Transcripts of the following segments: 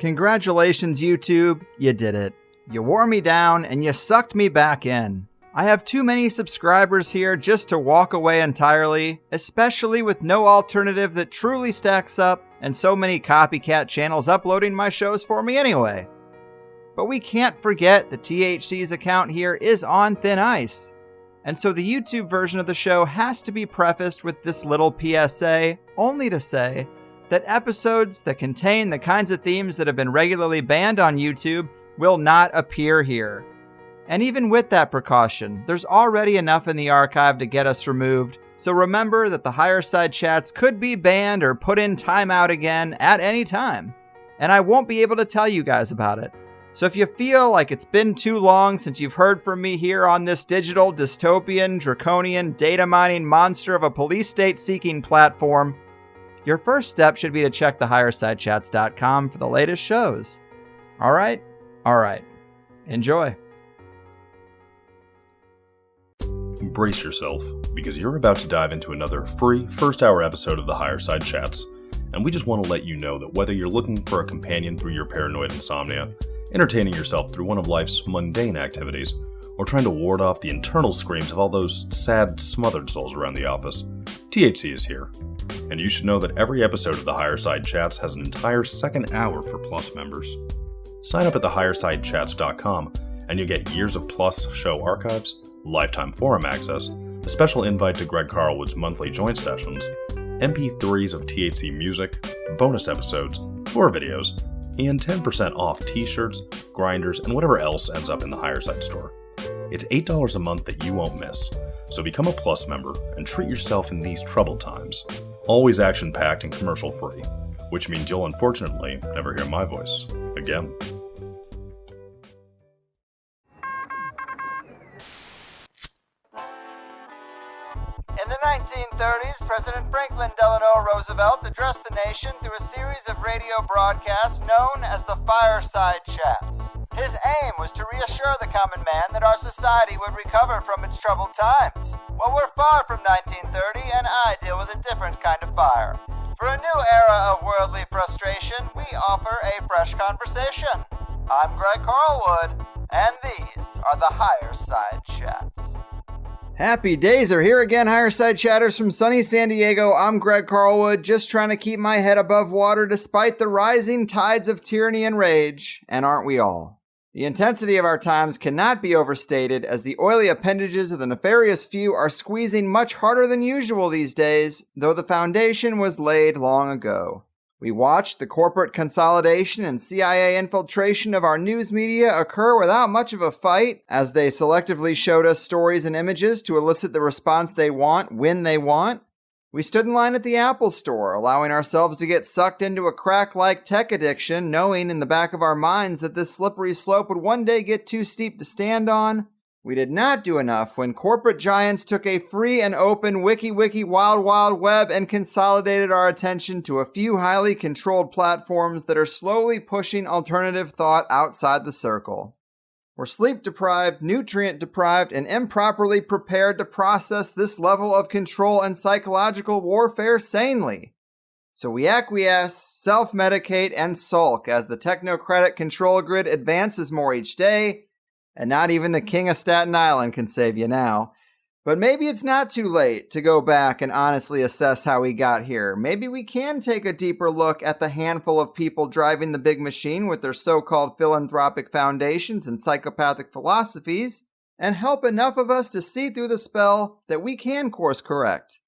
Congratulations, YouTube. You did it. You wore me down and you sucked me back in. I have too many subscribers here just to walk away entirely, especially with no alternative that truly stacks up and so many copycat channels uploading my shows for me anyway. But we can't forget that THC's account here is on thin ice. And so the YouTube version of the show has to be prefaced with this little PSA, only to say that episodes that contain the kinds of themes that have been regularly banned on YouTube will not appear here. And even with that precaution, there's already enough in the archive to get us removed, so remember that the higher side chats could be banned or put in timeout again at any time. And I won't be able to tell you guys about it. So if you feel like it's been too long since you've heard from me here on this digital, dystopian, draconian, data mining monster of a police state seeking platform, your first step should be to check thehighersidechats.com for the latest shows. All right. Enjoy. Brace yourself, because you're about to dive into another free first-hour episode of the Higher Side Chats, and we just want to let you know that whether you're looking for a companion through your paranoid insomnia, entertaining yourself through one of life's mundane activities, or trying to ward off the internal screams of all those sad, smothered souls around the office, THC is here. And you should know that every episode of the Higher Side Chats has an entire second hour for Plus members. Sign up at thehighersidechats.com, and you'll get years of Plus show archives, lifetime forum access, a special invite to Greg Carlwood's monthly joint sessions, MP3s of THC music, bonus episodes, tour videos, and 10% off t-shirts, grinders, and whatever else ends up in the Higher Side store. It's $8 a month that you won't miss, so become a Plus member and treat yourself in these troubled times. Always action-packed and commercial-free, which means you'll unfortunately never hear my voice again. In the 1930s, President Franklin Delano Roosevelt addressed the nation through a series of radio broadcasts known as the Fireside Chats. His aim was to reassure the common man that our society would recover from its troubled times. Well, we're far from 1930, and I deal with a different kind of fire. For a new era of worldly frustration, we offer a fresh conversation. I'm Greg Carlwood, and these are the Higher Side Chats. Happy days are here again, Higher Side Chatters from sunny San Diego. I'm Greg Carlwood, just trying to keep my head above water despite the rising tides of tyranny and rage, and aren't we all? The intensity of our times cannot be overstated, as the oily appendages of the nefarious few are squeezing much harder than usual these days, though the foundation was laid long ago. We watched the corporate consolidation and CIA infiltration of our news media occur without much of a fight, as they selectively showed us stories and images to elicit the response they want when they want. We stood in line at the Apple Store, allowing ourselves to get sucked into a crack-like tech addiction, knowing in the back of our minds that this slippery slope would one day get too steep to stand on. We did not do enough when corporate giants took a free and open wiki wild wild web and consolidated our attention to a few highly controlled platforms that are slowly pushing alternative thought outside the circle. We're sleep-deprived, nutrient-deprived, and improperly prepared to process this level of control and psychological warfare sanely. So we acquiesce, self-medicate, and sulk as the technocratic control grid advances more each day, and not even the King of Staten Island can save you now. But maybe it's not too late to go back and honestly assess how we got here. Maybe we can take a deeper look at the handful of people driving the big machine with their so-called philanthropic foundations and psychopathic philosophies, and help enough of us to see through the spell that we can course correct.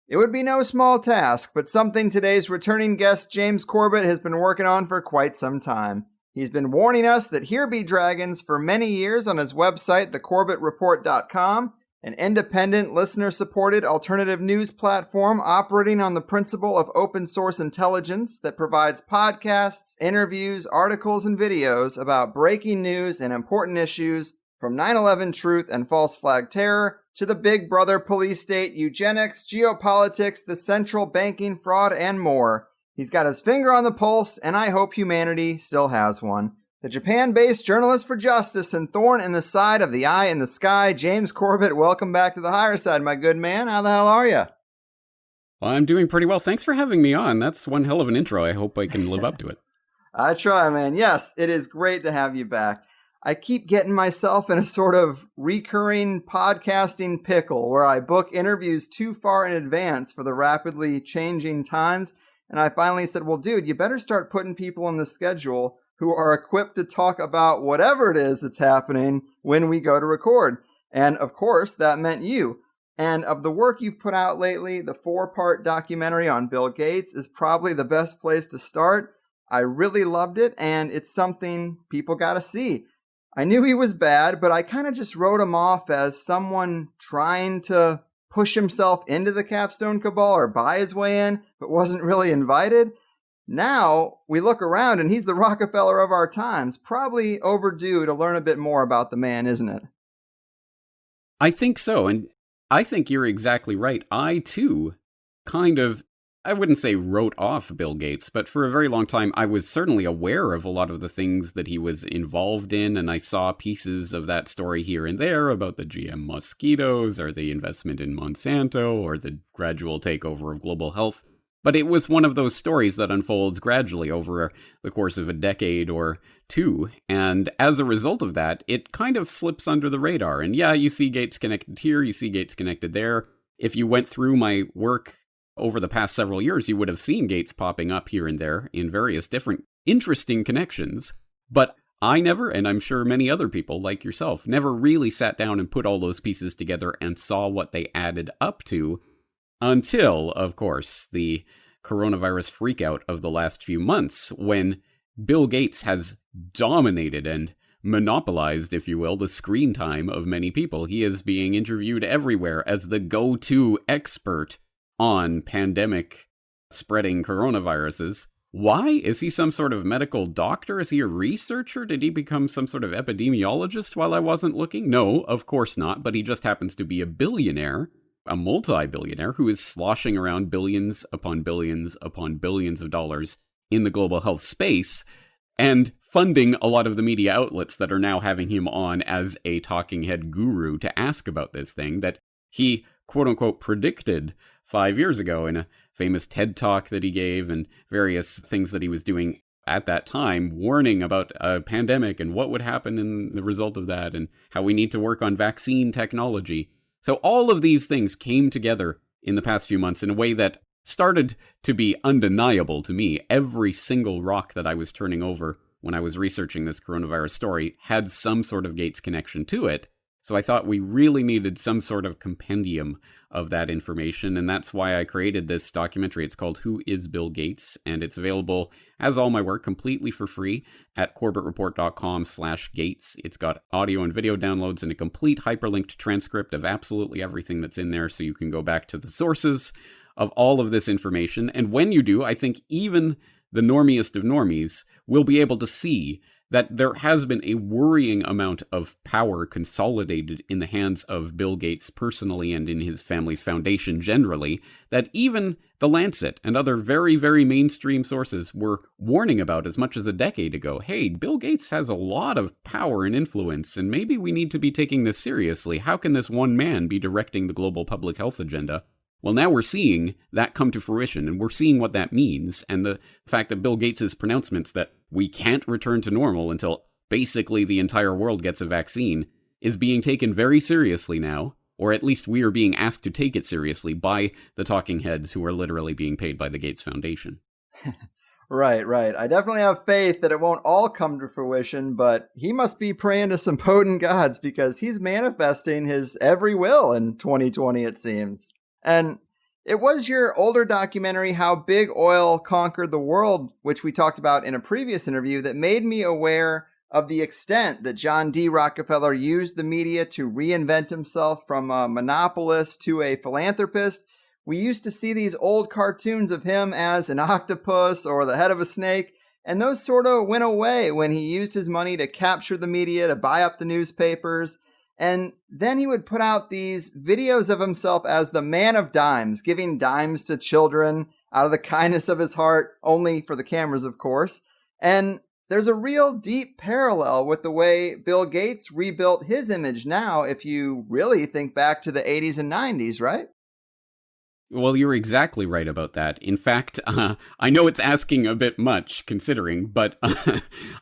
It would be no small task, but something today's returning guest James Corbett has been working on for quite some time. He's been warning us that here be dragons for many years on his website, thecorbettreport.com, an independent, listener-supported alternative news platform operating on the principle of open-source intelligence that provides podcasts, interviews, articles, and videos about breaking news and important issues from 9/11 truth and false flag terror to the Big Brother police state, eugenics, geopolitics, the central banking fraud, and more. He's got his finger on the pulse, and I hope humanity still has one. The Japan-based journalist for justice and thorn in the side of the eye in the sky, James Corbett, welcome back to the Higher Side, my good man. How the hell are you? Well, I'm doing pretty well. Thanks for having me on. That's one hell of an intro. I hope I can live up to it. I try, man. Yes, it is great to have you back. I keep getting myself in a sort of recurring podcasting pickle where I book interviews too far in advance for the rapidly changing times. And I finally said, well, dude, you better start putting people on the schedule who are equipped to talk about whatever it is that's happening when we go to record. And of course, that meant you. And of the work you've put out lately, the 4-part documentary on Bill Gates is probably the best place to start. I really loved it, and it's something people gotta see. I knew he was bad, but I kind of just wrote him off as someone trying to push himself into the Capstone cabal or buy his way in, but wasn't really invited. Now, we look around and he's the Rockefeller of our times. Probably overdue to learn a bit more about the man, isn't it? I think so, and I think you're exactly right. I, too, I wouldn't say wrote off Bill Gates, but for a very long time, I was certainly aware of a lot of the things that he was involved in, and I saw pieces of that story here and there about the GM mosquitoes, or the investment in Monsanto, or the gradual takeover of global health. But it was one of those stories that unfolds gradually over the course of a decade or two, and as a result of that, it kind of slips under the radar. And yeah, you see Gates connected here, you see Gates connected there. If you went through my work over the past several years, you would have seen Gates popping up here and there in various different interesting connections. But I never, and I'm sure many other people like yourself, never really sat down and put all those pieces together and saw what they added up to until, of course, the coronavirus freakout of the last few months, when Bill Gates has dominated and monopolized, if you will, the screen time of many people. He is being interviewed everywhere as the go-to expert on pandemic spreading coronaviruses. Why? Is he some sort of medical doctor? Is he a researcher? Did he become some sort of epidemiologist while I wasn't looking? No, of course not, but he just happens to be a billionaire, a multi-billionaire who is sloshing around billions upon billions upon billions of dollars in the global health space and funding a lot of the media outlets that are now having him on as a talking head guru to ask about this thing that he, quote-unquote, predicted 5 years ago in a famous TED Talk that he gave and various things that he was doing at that time, warning about a pandemic and what would happen in the result of that and how we need to work on vaccine technology. So all of these things came together in the past few months in a way that started to be undeniable to me. Every single rock that I was turning over when I was researching this coronavirus story had some sort of Gates connection to it. So I thought we really needed some sort of compendium of that information, and that's why I created this documentary. It's called Who is Bill Gates? And it's available, as all my work, completely for free at corbettreport.com/Gates. It's got audio and video downloads and a complete hyperlinked transcript of absolutely everything that's in there, so you can go back to the sources of all of this information. And when you do, I think even the normiest of normies will be able to see that there has been a worrying amount of power consolidated in the hands of Bill Gates personally and in his family's foundation generally, that even The Lancet and other very, very mainstream sources were warning about as much as a decade ago. Hey, Bill Gates has a lot of power and influence, and maybe we need to be taking this seriously. How can this one man be directing the global public health agenda? Well, now we're seeing that come to fruition, and we're seeing what that means, and the fact that Bill Gates' pronouncements that we can't return to normal until basically the entire world gets a vaccine is being taken very seriously now, or at least we are being asked to take it seriously by the talking heads who are literally being paid by the Gates Foundation. Right. I definitely have faith that it won't all come to fruition, but he must be praying to some potent gods because he's manifesting his every will in 2020, it seems. And it was your older documentary, How Big Oil Conquered the World, which we talked about in a previous interview, that made me aware of the extent that John D. Rockefeller used the media to reinvent himself from a monopolist to a philanthropist. We used to see these old cartoons of him as an octopus or the head of a snake, and those sort of went away when he used his money to capture the media, to buy up the newspapers. And then he would put out these videos of himself as the man of dimes, giving dimes to children out of the kindness of his heart, only for the cameras, of course. And there's a real deep parallel with the way Bill Gates rebuilt his image now, if you really think back to the 80s and 90s, right? Well, you're exactly right about that. In fact, I know it's asking a bit much, considering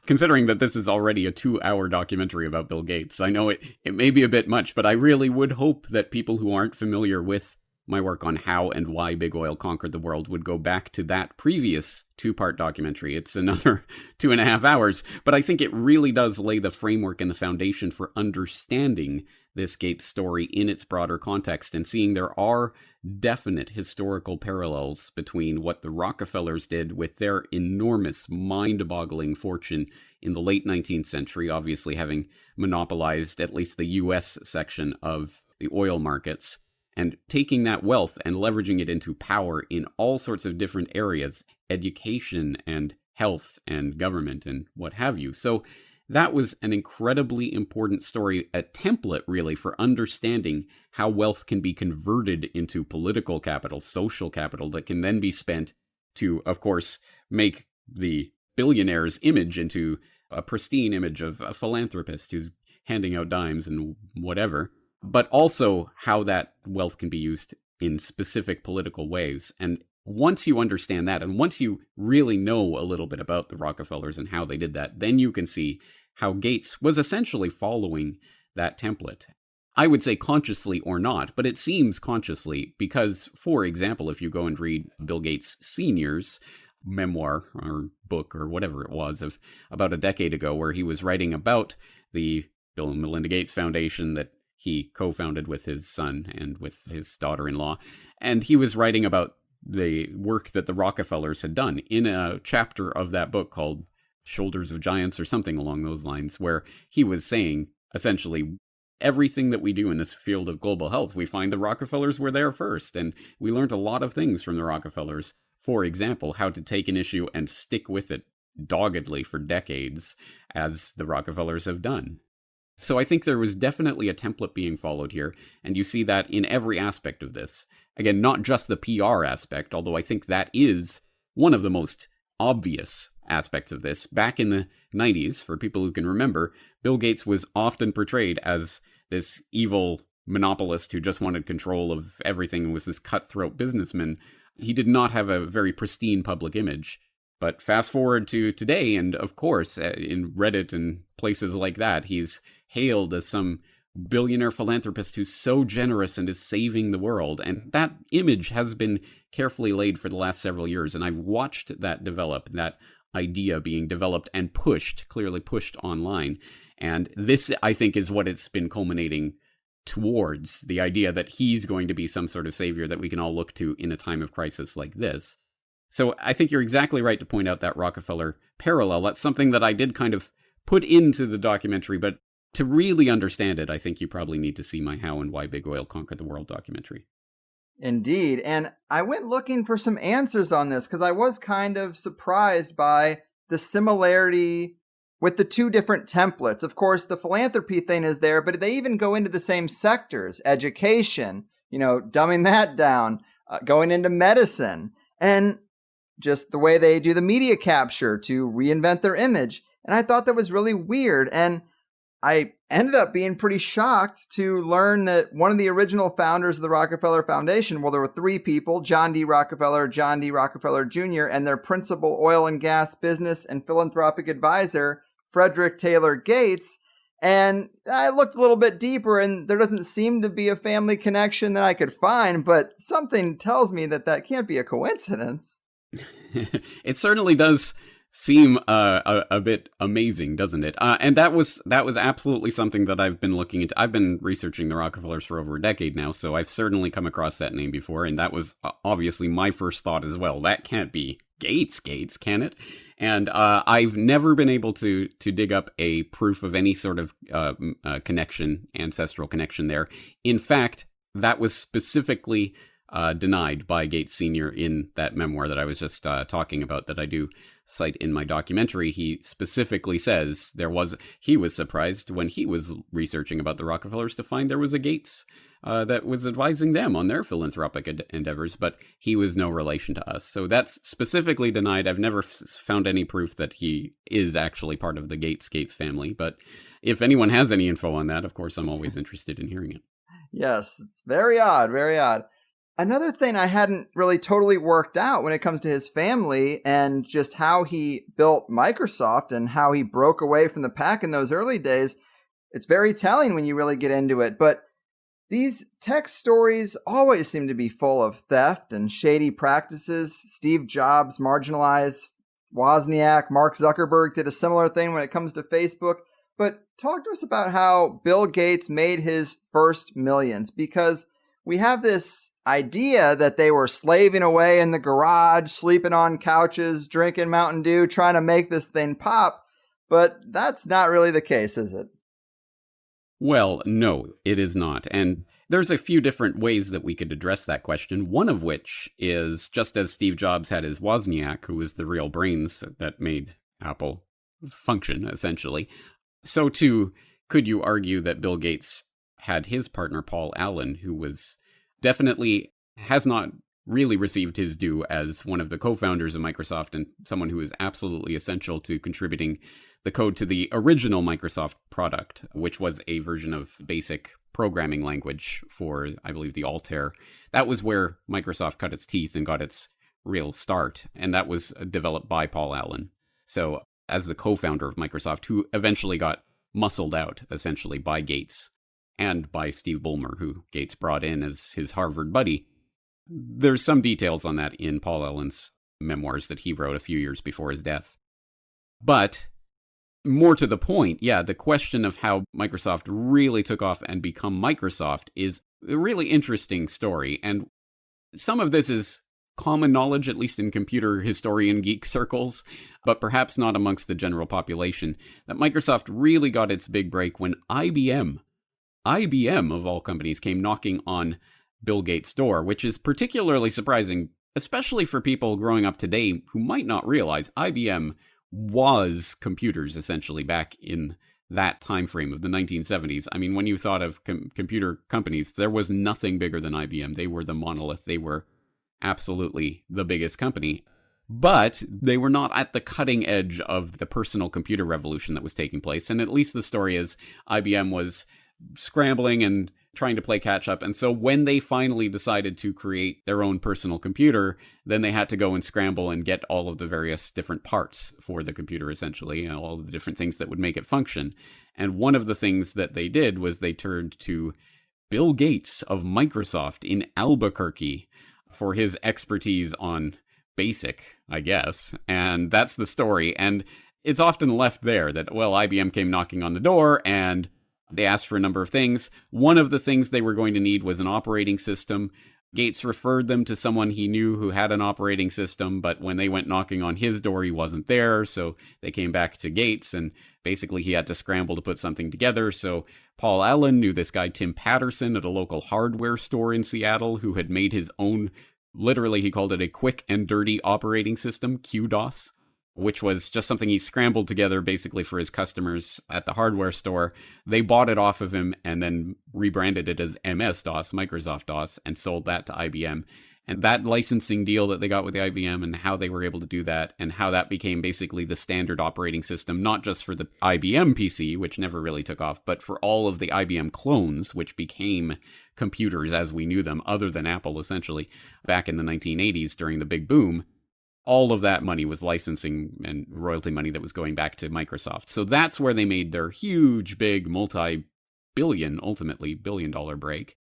considering that this is already a 2-hour documentary about Bill Gates. I know it may be a bit much, but I really would hope that people who aren't familiar with my work on how and why big oil conquered the world would go back to that previous 2-part documentary. It's another 2.5 hours, but I think it really does lay the framework and the foundation for understanding this Gates story in its broader context and seeing there are definite historical parallels between what the Rockefellers did with their enormous, mind-boggling fortune in the late 19th century, obviously having monopolized at least the US section of the oil markets, and taking that wealth and leveraging it into power in all sorts of different areas, education and health and government and what have you. So that was an incredibly important story, a template really for understanding how wealth can be converted into political capital, social capital that can then be spent to, of course, make the billionaire's image into a pristine image of a philanthropist who's handing out dimes and whatever, but also how that wealth can be used in specific political ways. And once you understand that, and once you really know a little bit about the Rockefellers and how they did that, then you can see how Gates was essentially following that template. I would say consciously or not, but it seems consciously because, for example, if you go and read Bill Gates Sr.'s memoir or book or whatever it was of about a decade ago, where he was writing about the Bill and Melinda Gates Foundation that he co-founded with his son and with his daughter-in-law, and he was writing about the work that the Rockefellers had done in a chapter of that book called Shoulders of Giants or something along those lines, where he was saying, essentially, everything that we do in this field of global health, we find the Rockefellers were there first, and we learned a lot of things from the Rockefellers. For example, how to take an issue and stick with it doggedly for decades, as the Rockefellers have done. So I think there was definitely a template being followed here, and you see that in every aspect of this. Again, not just the PR aspect, although I think that is one of the most obvious aspects of this. Back in the 90s, for people who can remember, Bill Gates was often portrayed as this evil monopolist who just wanted control of everything and was this cutthroat businessman. He did not have a very pristine public image. But fast forward to today, and of course, in Reddit and places like that, he's hailed as some billionaire philanthropist who's so generous and is saving the world. And that image has been carefully laid for the last several years. And I've watched that develop, that idea being developed and pushed, clearly pushed online. And this, I think, is what it's been culminating towards, the idea that he's going to be some sort of savior that we can all look to in a time of crisis like this. So I think you're exactly right to point out that Rockefeller parallel. That's something that I did kind of put into the documentary, but to really understand it, I think you probably need to see my How and Why Big Oil Conquered the World documentary. Indeed. And I went looking for some answers on this because I was kind of surprised by the similarity with the two different templates. Of course, the philanthropy thing is there, but they even go into the same sectors, education, dumbing that down, going into medicine, and just the way they do the media capture to reinvent their image. And I thought that was really weird. And I ended up being pretty shocked to learn that one of the original founders of the Rockefeller Foundation, well, there were three people, John D. Rockefeller, John D. Rockefeller Jr., and their principal oil and gas business and philanthropic advisor, Frederick Taylor Gates. And I looked a little bit deeper, and there doesn't seem to be a family connection that I could find, but something tells me that that can't be a coincidence. It certainly does seem a bit amazing, doesn't it? And that was absolutely something that I've been looking into. I've been researching the Rockefellers for over a decade now, so I've certainly come across that name before, and that was obviously my first thought as well. That can't be Gates, can it? And I've never been able to dig up a proof of any sort of ancestral connection there. In fact, that was specifically denied by Gates Sr. in that memoir that I was just talking about, that I do cite in my documentary. He specifically says he was surprised when he was researching about the Rockefellers to find there was a Gates that was advising them on their philanthropic endeavors, but he was no relation to us. So that's specifically denied. I've never found any proof that he is actually part of the Gates family, but if anyone has any info on that, of course, I'm always interested in hearing it. Yes, it's very odd, very odd. Another thing I hadn't really totally worked out when it comes to his family and just how he built Microsoft and how he broke away from the pack in those early days, it's very telling when you really get into it. But these tech stories always seem to be full of theft and shady practices. Steve Jobs marginalized Wozniak. Mark Zuckerberg did a similar thing when it comes to Facebook. But talk to us about how Bill Gates made his first millions, because we have this idea that they were slaving away in the garage, sleeping on couches, drinking Mountain Dew, trying to make this thing pop. But that's not really the case, is it? Well, no, it is not. And there's a few different ways that we could address that question, one of which is just as Steve Jobs had his Wozniak, who was the real brains that made Apple function, essentially, so too could you argue that Bill Gates had his partner, Paul Allen, who was definitely has not really received his due as one of the co-founders of Microsoft and someone who is absolutely essential to contributing the code to the original Microsoft product, which was a version of basic programming language for, I believe, the Altair. That was where Microsoft cut its teeth and got its real start, and that was developed by Paul Allen. So as the co-founder of Microsoft, who eventually got muscled out, essentially, by Gates and by Steve Ballmer, who Gates brought in as his Harvard buddy. There's some details on that in Paul Allen's memoirs that he wrote a few years before his death. But more to the point, the question of how Microsoft really took off and become Microsoft is a really interesting story. And some of this is common knowledge, at least in computer historian geek circles, but perhaps not amongst the general population, that Microsoft really got its big break when IBM of all companies came knocking on Bill Gates' door, which is particularly surprising, especially for people growing up today who might not realize IBM was computers essentially back in that time frame of the 1970s. I mean, when you thought of computer companies, there was nothing bigger than IBM. They were the monolith. They were absolutely the biggest company. But they were not at the cutting edge of the personal computer revolution that was taking place. And at least the story is IBM was scrambling and trying to play catch up. And so when they finally decided to create their own personal computer, then they had to go and scramble and get all of the various different parts for the computer, essentially, all of the different things that would make it function. And one of the things that they did was they turned to Bill Gates of Microsoft in Albuquerque for his expertise on BASIC, I guess. And that's the story. And it's often left there that, well, IBM came knocking on the door and they asked for a number of things. One of the things they were going to need was an operating system. Gates referred them to someone he knew who had an operating system, but when they went knocking on his door, he wasn't there. So they came back to Gates, and basically he had to scramble to put something together. So Paul Allen knew this guy, Tim Patterson, at a local hardware store in Seattle, who had made his own, literally he called it a quick and dirty operating system, QDOS, which was just something he scrambled together basically for his customers at the hardware store. They bought it off of him and then rebranded it as MS-DOS, Microsoft DOS, and sold that to IBM. And that licensing deal that they got with the IBM and how they were able to do that and how that became basically the standard operating system, not just for the IBM PC, which never really took off, but for all of the IBM clones, which became computers as we knew them, other than Apple, essentially, back in the 1980s during the big boom. All of that money was licensing and royalty money that was going back to Microsoft. So that's where they made their huge, big, multi-billion, ultimately billion-dollar break.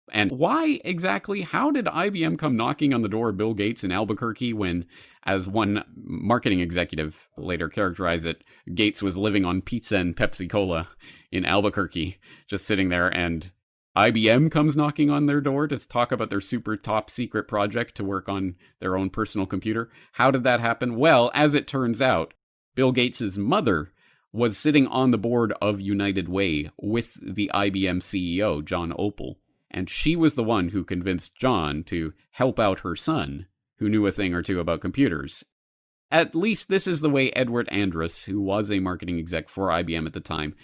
And why exactly? How did IBM come knocking on the door of Bill Gates in Albuquerque when, as one marketing executive later characterized it, Gates was living on pizza and Pepsi Cola in Albuquerque, just sitting there, and IBM comes knocking on their door to talk about their super top secret project to work on their own personal computer. How did that happen? Well, as it turns out, Bill Gates' mother was sitting on the board of United Way with the IBM CEO, John Opel, and she was the one who convinced John to help out her son, who knew a thing or two about computers. At least this is the way Edward Andrus, who was a marketing exec for IBM at the time,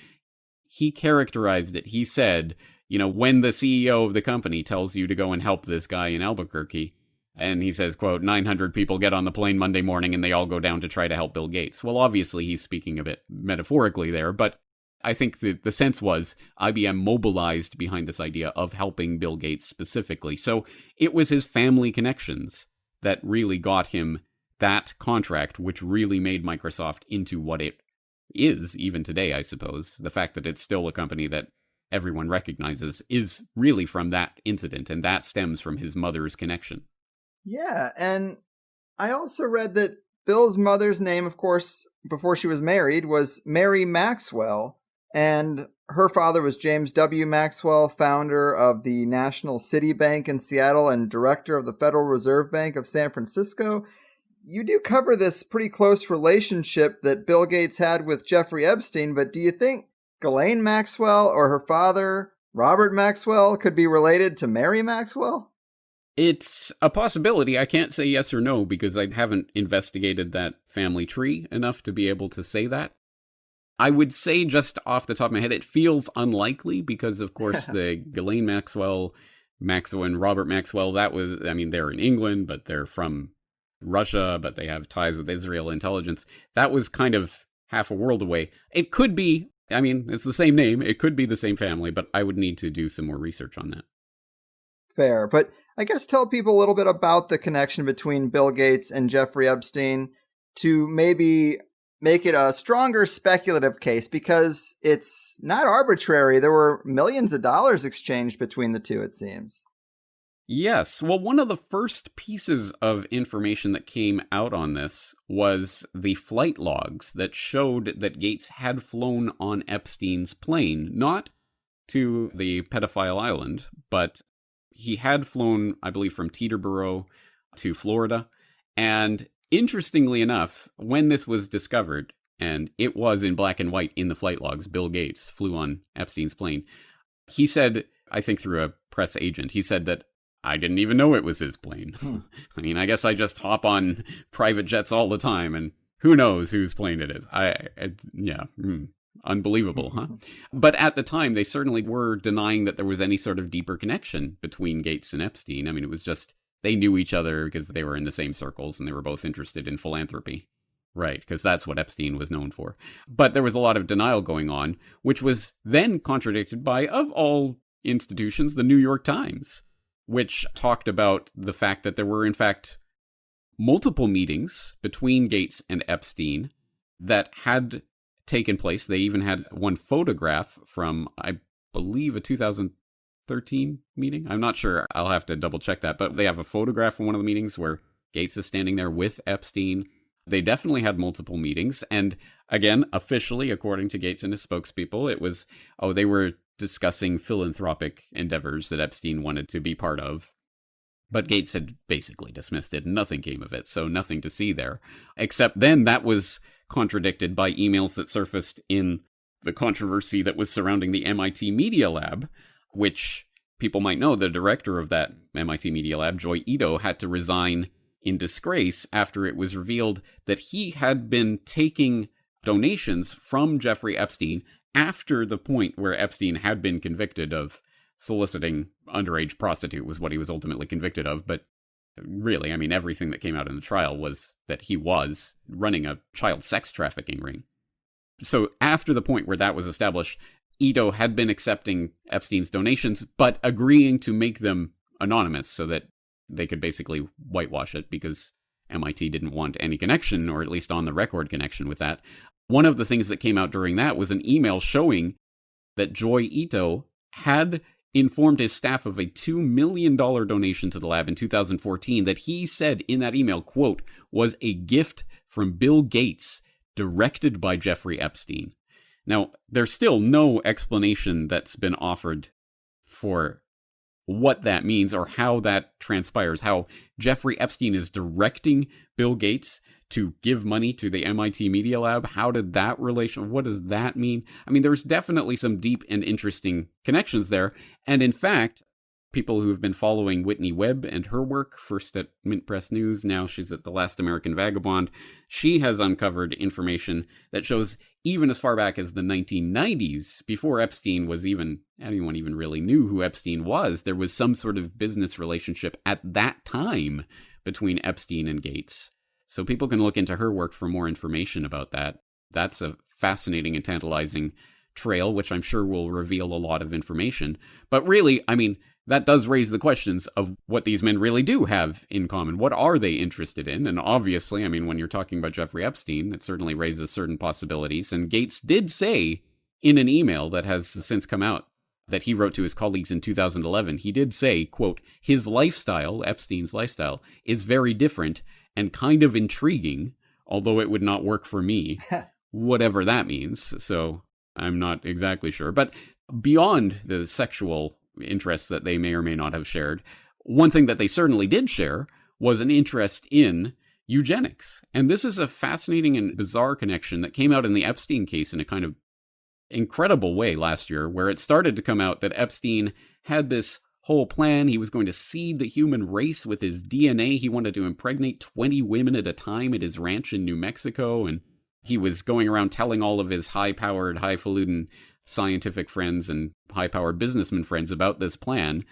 he characterized it. He said, you know, when the CEO of the company tells you to go and help this guy in Albuquerque, and he says, quote, 900 people get on the plane Monday morning and they all go down to try to help Bill Gates. Well, obviously he's speaking a bit metaphorically there, but I think the sense was IBM mobilized behind this idea of helping Bill Gates specifically. So it was his family connections that really got him that contract, which really made Microsoft into what it is even today, I suppose. The fact that it's still a company that everyone recognizes is really from that incident, and that stems from his mother's connection. Yeah, and I also read that Bill's mother's name, of course, before she was married, was Mary Maxwell, and her father was James W. Maxwell, founder of the National City Bank in Seattle and director of the Federal Reserve Bank of San Francisco. You do cover this pretty close relationship that Bill Gates had with Jeffrey Epstein, but do you think Ghislaine Maxwell or her father, Robert Maxwell, could be related to Mary Maxwell? It's a possibility. I can't say yes or no because I haven't investigated that family tree enough to be able to say that. I would say just off the top of my head, it feels unlikely because, of course, the Ghislaine Maxwell and Robert Maxwell, they're in England, but they're from Russia, but they have ties with Israel intelligence. That was kind of half a world away. It could be, it's the same name. It could be the same family, but I would need to do some more research on that. Fair, but I guess tell people a little bit about the connection between Bill Gates and Jeffrey Epstein to maybe make it a stronger speculative case, because it's not arbitrary. There were millions of dollars exchanged between the two, it seems. Yes. Well, one of the first pieces of information that came out on this was the flight logs that showed that Gates had flown on Epstein's plane, not to the pedophile island, but he had flown, I believe, from Teterboro to Florida. And interestingly enough, when this was discovered, and it was in black and white in the flight logs, Bill Gates flew on Epstein's plane, he said, I think through a press agent, he said that I didn't even know it was his plane. I guess I just hop on private jets all the time, and who knows whose plane it is. Unbelievable, huh? But at the time, they certainly were denying that there was any sort of deeper connection between Gates and Epstein. It was just, they knew each other because they were in the same circles and they were both interested in philanthropy. Right, because that's what Epstein was known for. But there was a lot of denial going on, which was then contradicted by, of all institutions, the New York Times, which talked about the fact that there were, in fact, multiple meetings between Gates and Epstein that had taken place. They even had one photograph from, I believe, a 2013 meeting. I'm not sure. I'll have to double check that. But they have a photograph from one of the meetings where Gates is standing there with Epstein. They definitely had multiple meetings. And again, officially, according to Gates and his spokespeople, it was, they were discussing philanthropic endeavors that Epstein wanted to be part of. But Gates had basically dismissed it. Nothing came of it, so nothing to see there. Except then that was contradicted by emails that surfaced in the controversy that was surrounding the MIT Media Lab, which people might know the director of that MIT Media Lab, Joy Ito, had to resign in disgrace after it was revealed that he had been taking donations from Jeffrey Epstein after the point where Epstein had been convicted of soliciting underage prostitute was what he was ultimately convicted of. But really, everything that came out in the trial was that he was running a child sex trafficking ring. So after the point where that was established, Ito had been accepting Epstein's donations, but agreeing to make them anonymous so that they could basically whitewash it because MIT didn't want any connection, or at least on the record connection with that. One of the things that came out during that was an email showing that Joy Ito had informed his staff of a $2 million donation to the lab in 2014 that he said in that email, quote, was a gift from Bill Gates directed by Jeffrey Epstein. Now, there's still no explanation that's been offered for what that means or how that transpires, how Jeffrey Epstein is directing Bill Gates to give money to the MIT Media Lab. How did that relation, what does that mean? There's definitely some deep and interesting connections there. And in fact, people who have been following Whitney Webb and her work, first at Mint Press News, now she's at The Last American Vagabond, she has uncovered information that shows even as far back as the 1990s, before Epstein was anyone even really knew who Epstein was, there was some sort of business relationship at that time between Epstein and Gates. So people can look into her work for more information about that. That's a fascinating and tantalizing trail, which I'm sure will reveal a lot of information. But really, I mean, that does raise the questions of what these men really do have in common. What are they interested in? And obviously, I mean, when you're talking about Jeffrey Epstein, it certainly raises certain possibilities. And Gates did say in an email that has since come out that he wrote to his colleagues in 2011, he did say, quote, his lifestyle, Epstein's lifestyle, is very different and kind of intriguing, although it would not work for me, whatever that means. So I'm not exactly sure. But beyond the sexual interests that they may or may not have shared, one thing that they certainly did share was an interest in eugenics. And this is a fascinating and bizarre connection that came out in the Epstein case in a kind of incredible way last year, where it started to come out that Epstein had this whole plan. He was going to seed the human race with his DNA. He wanted to impregnate 20 women at a time at his ranch in New Mexico. And he was going around telling all of his high-powered, highfalutin scientific friends and high-powered businessman friends about this plan.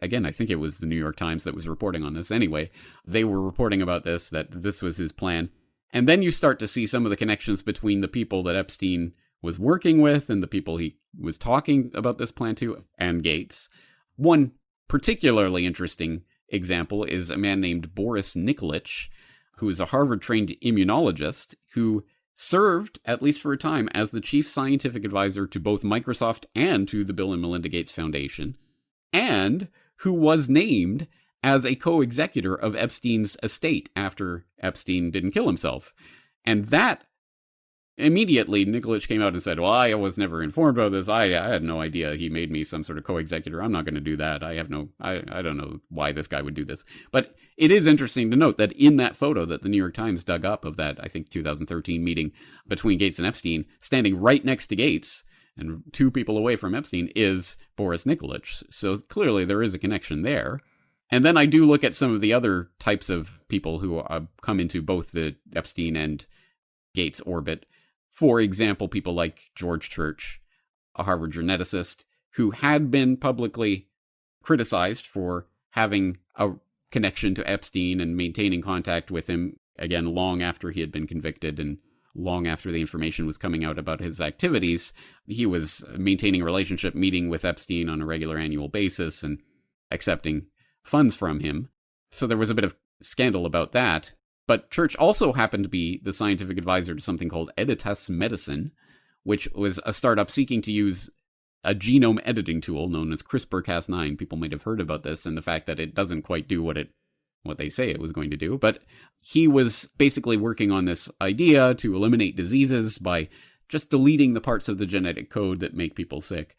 Again, I think it was the New York Times that was reporting on this. Anyway, they were reporting about this, that this was his plan. And then you start to see some of the connections between the people that Epstein was working with and the people he was talking about this plan to, and Gates. One particularly interesting example is a man named Boris Nikolic, who is a Harvard-trained immunologist who served, at least for a time, as the chief scientific advisor to both Microsoft and to the Bill and Melinda Gates Foundation, and who was named as a co-executor of Epstein's estate after Epstein didn't kill himself. And that immediately, Nikolic came out and said, well, I was never informed about this. I had no idea he made me some sort of co-executor. I'm not going to do that. I don't know why this guy would do this. But it is interesting to note that in that photo that the New York Times dug up of that, I think, 2013 meeting between Gates and Epstein, standing right next to Gates and 2 people away from Epstein is Boris Nikolic. So clearly there is a connection there. And then I do look at some of the other types of people who come into both the Epstein and Gates orbit. For example, people like George Church, a Harvard geneticist, who had been publicly criticized for having a connection to Epstein and maintaining contact with him, again, long after he had been convicted and long after the information was coming out about his activities. He was maintaining a relationship, meeting with Epstein on a regular annual basis and accepting funds from him. So there was a bit of scandal about that. But Church also happened to be the scientific advisor to something called Editas Medicine, which was a startup seeking to use a genome editing tool known as CRISPR-Cas9. People might have heard about this and the fact that it doesn't quite do what they say it was going to do. But he was basically working on this idea to eliminate diseases by just deleting the parts of the genetic code that make people sick.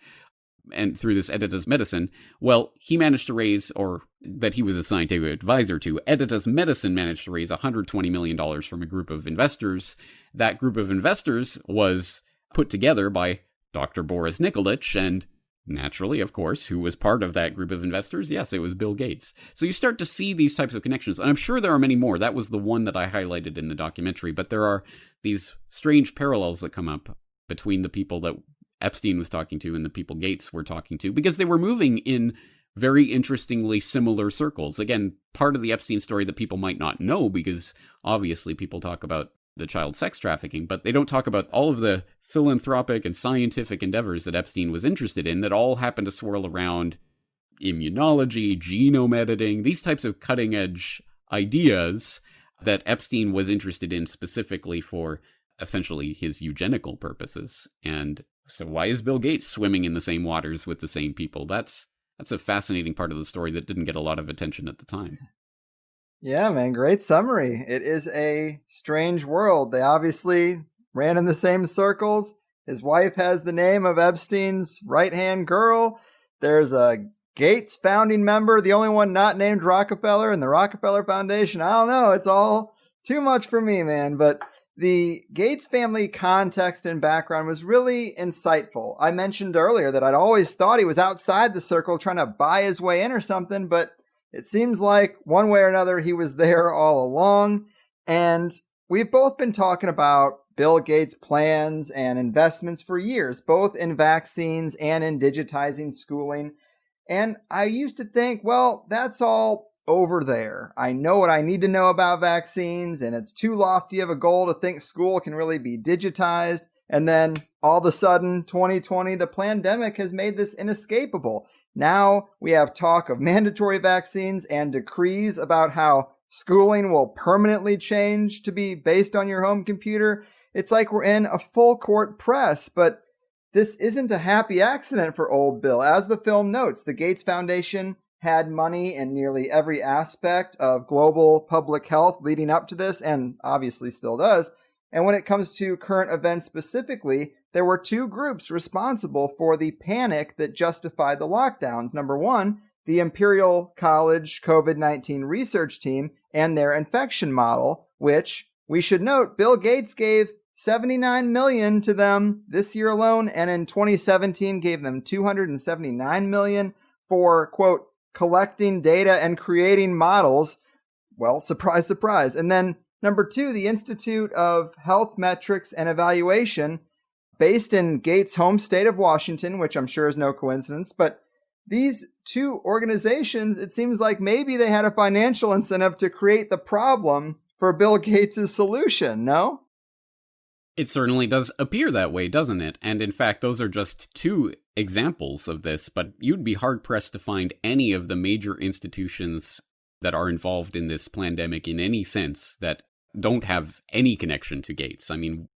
And through this Editas Medicine, well, he managed to raise, or that he was a scientific advisor to, Editas Medicine managed to raise $120 million from a group of investors. That group of investors was put together by Dr. Boris Nikolic, and naturally, of course, who was part of that group of investors? Yes, it was Bill Gates. So you start to see these types of connections, and I'm sure there are many more. That was the one that I highlighted in the documentary, but there are these strange parallels that come up between the people that Epstein was talking to and the people Gates were talking to, because they were moving in very interestingly similar circles. Again, part of the Epstein story that people might not know, because obviously people talk about the child sex trafficking, but they don't talk about all of the philanthropic and scientific endeavors that Epstein was interested in that all happened to swirl around immunology, genome editing, these types of cutting-edge ideas that Epstein was interested in specifically for essentially his eugenical purposes. And so why is Bill Gates swimming in the same waters with the same people? That's a fascinating part of the story that didn't get a lot of attention at the time. Yeah, man, great summary. It is a strange world. They obviously ran in the same circles. His wife has the name of Epstein's right-hand girl. There's a Gates founding member, the only one not named Rockefeller in the Rockefeller Foundation. I don't know. It's all too much for me, man. But the Gates family context and background was really insightful. I mentioned earlier that I'd always thought he was outside the circle trying to buy his way in or something, but it seems like one way or another he was there all along. And we've both been talking about Bill Gates' plans and investments for years, both in vaccines and in digitizing schooling. And I used to think, well, that's all over there. I know what I need to know about vaccines, and it's too lofty of a goal to think school can really be digitized. And then all of a sudden, 2020, the pandemic has made this inescapable. Now we have talk of mandatory vaccines and decrees about how schooling will permanently change to be based on your home computer. It's like we're in a full court press, but this isn't a happy accident for old Bill. As the film notes, the Gates Foundation had money in nearly every aspect of global public health leading up to this, and obviously still does. And when it comes to current events specifically, there were two groups responsible for the panic that justified the lockdowns. Number one, the Imperial College COVID-19 research team and their infection model, which we should note Bill Gates gave $79 million to them this year alone, and in 2017 gave them $279 million for, quote, collecting data and creating models. Well, surprise, surprise. And then number two, the Institute of Health Metrics and Evaluation, based in Gates' home state of Washington, which I'm sure is no coincidence. But these two organizations, it seems like maybe they had a financial incentive to create the problem for Bill Gates' solution, no? It certainly does appear that way, doesn't it? And in fact, those are just two examples of this, but you'd be hard-pressed to find any of the major institutions that are involved in this pandemic in any sense that don't have any connection to Gates. I mean,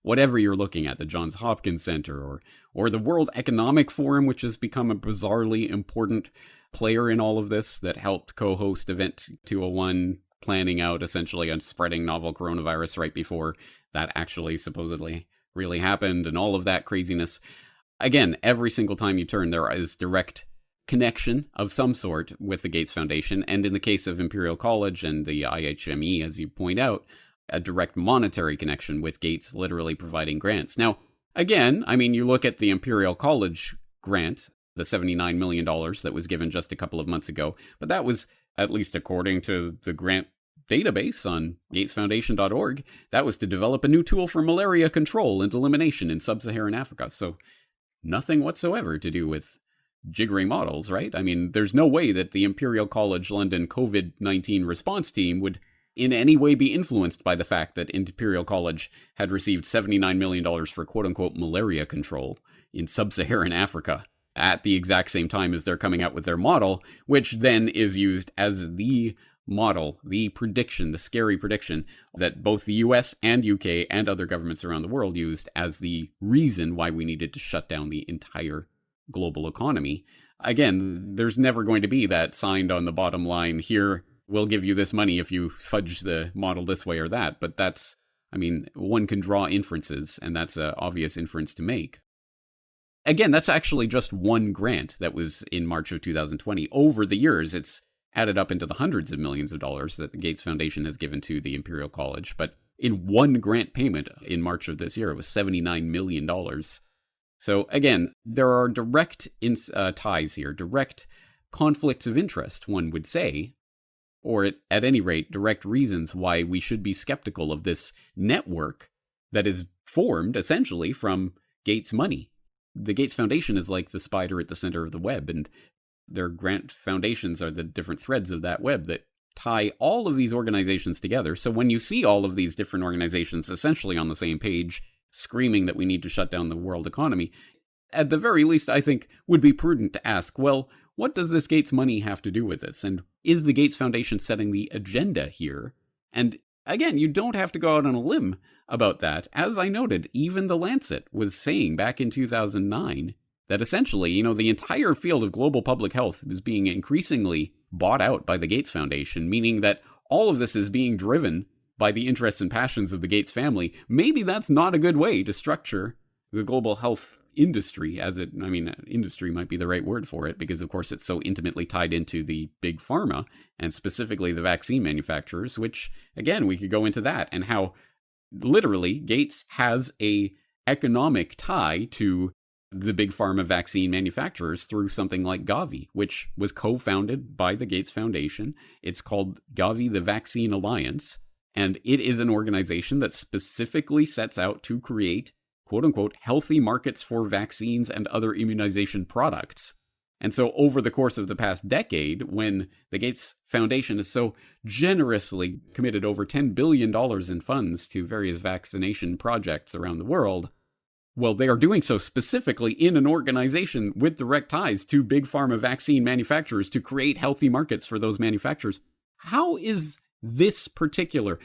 whatever you're looking at, the Johns Hopkins Center or the World Economic Forum, which has become a bizarrely important player in all of this, that helped co-host Event 201, planning out essentially on spreading novel coronavirus right before that actually supposedly really happened, and all of that craziness. Again, every single time you turn, there is direct connection of some sort with the Gates Foundation, and in the case of Imperial College and the IHME, as you point out, a direct monetary connection with Gates literally providing grants. Now, again, I mean, you look at the Imperial College grant, the $79 million that was given just a couple of months ago, but that was, at least according to the grant database on gatesfoundation.org, that was to develop a new tool for malaria control and elimination in sub-Saharan Africa. So nothing whatsoever to do with jiggery models, right? I mean, there's no way that the Imperial College London COVID-19 response team would in any way be influenced by the fact that Imperial College had received $79 million for quote-unquote malaria control in sub-Saharan Africa at the exact same time as they're coming out with their model, which then is used as the model, the prediction, the scary prediction that both the US and UK and other governments around the world used as the reason why we needed to shut down the entire global economy. Again, there's never going to be that signed on the bottom line, here, we'll give you this money if you fudge the model this way or that. But that's, I mean, one can draw inferences, and that's an obvious inference to make. Again, that's actually just one grant that was in March of 2020. Over the years, it's added up into the hundreds of millions of dollars that the Gates Foundation has given to the Imperial College. But in one grant payment in March of this year, it was $79 million. So again, there are direct ties here, direct conflicts of interest, one would say, or at any rate, direct reasons why we should be skeptical of this network that is formed essentially from Gates' money. The Gates Foundation is like the spider at the center of the web, and their grant foundations are the different threads of that web that tie all of these organizations together. So when you see all of these different organizations essentially on the same page, screaming that we need to shut down the world economy, at the very least, I think, would be prudent to ask, well, what does this Gates money have to do with this? And is the Gates Foundation setting the agenda here? And again, you don't have to go out on a limb about that. As I noted, even The Lancet was saying back in 2009 that essentially, the entire field of global public health is being increasingly bought out by the Gates Foundation, meaning that all of this is being driven by the interests and passions of the Gates family. Maybe that's not a good way to structure the global health industry, industry might be the right word for it, because of course it's so intimately tied into the big pharma, and specifically the vaccine manufacturers, which, again, we could go into that, and how literally Gates has a economic tie to the big pharma vaccine manufacturers through something like Gavi, which was co-founded by the Gates Foundation. It's called Gavi, the Vaccine Alliance, and it is an organization that specifically sets out to create quote-unquote healthy markets for vaccines and other immunization products. And so over the course of the past decade, when the Gates Foundation has so generously committed over $10 billion in funds to various vaccination projects around the world, Well, they are doing so specifically in an organization with direct ties to big pharma vaccine manufacturers to create healthy markets for those manufacturers. How is this particular?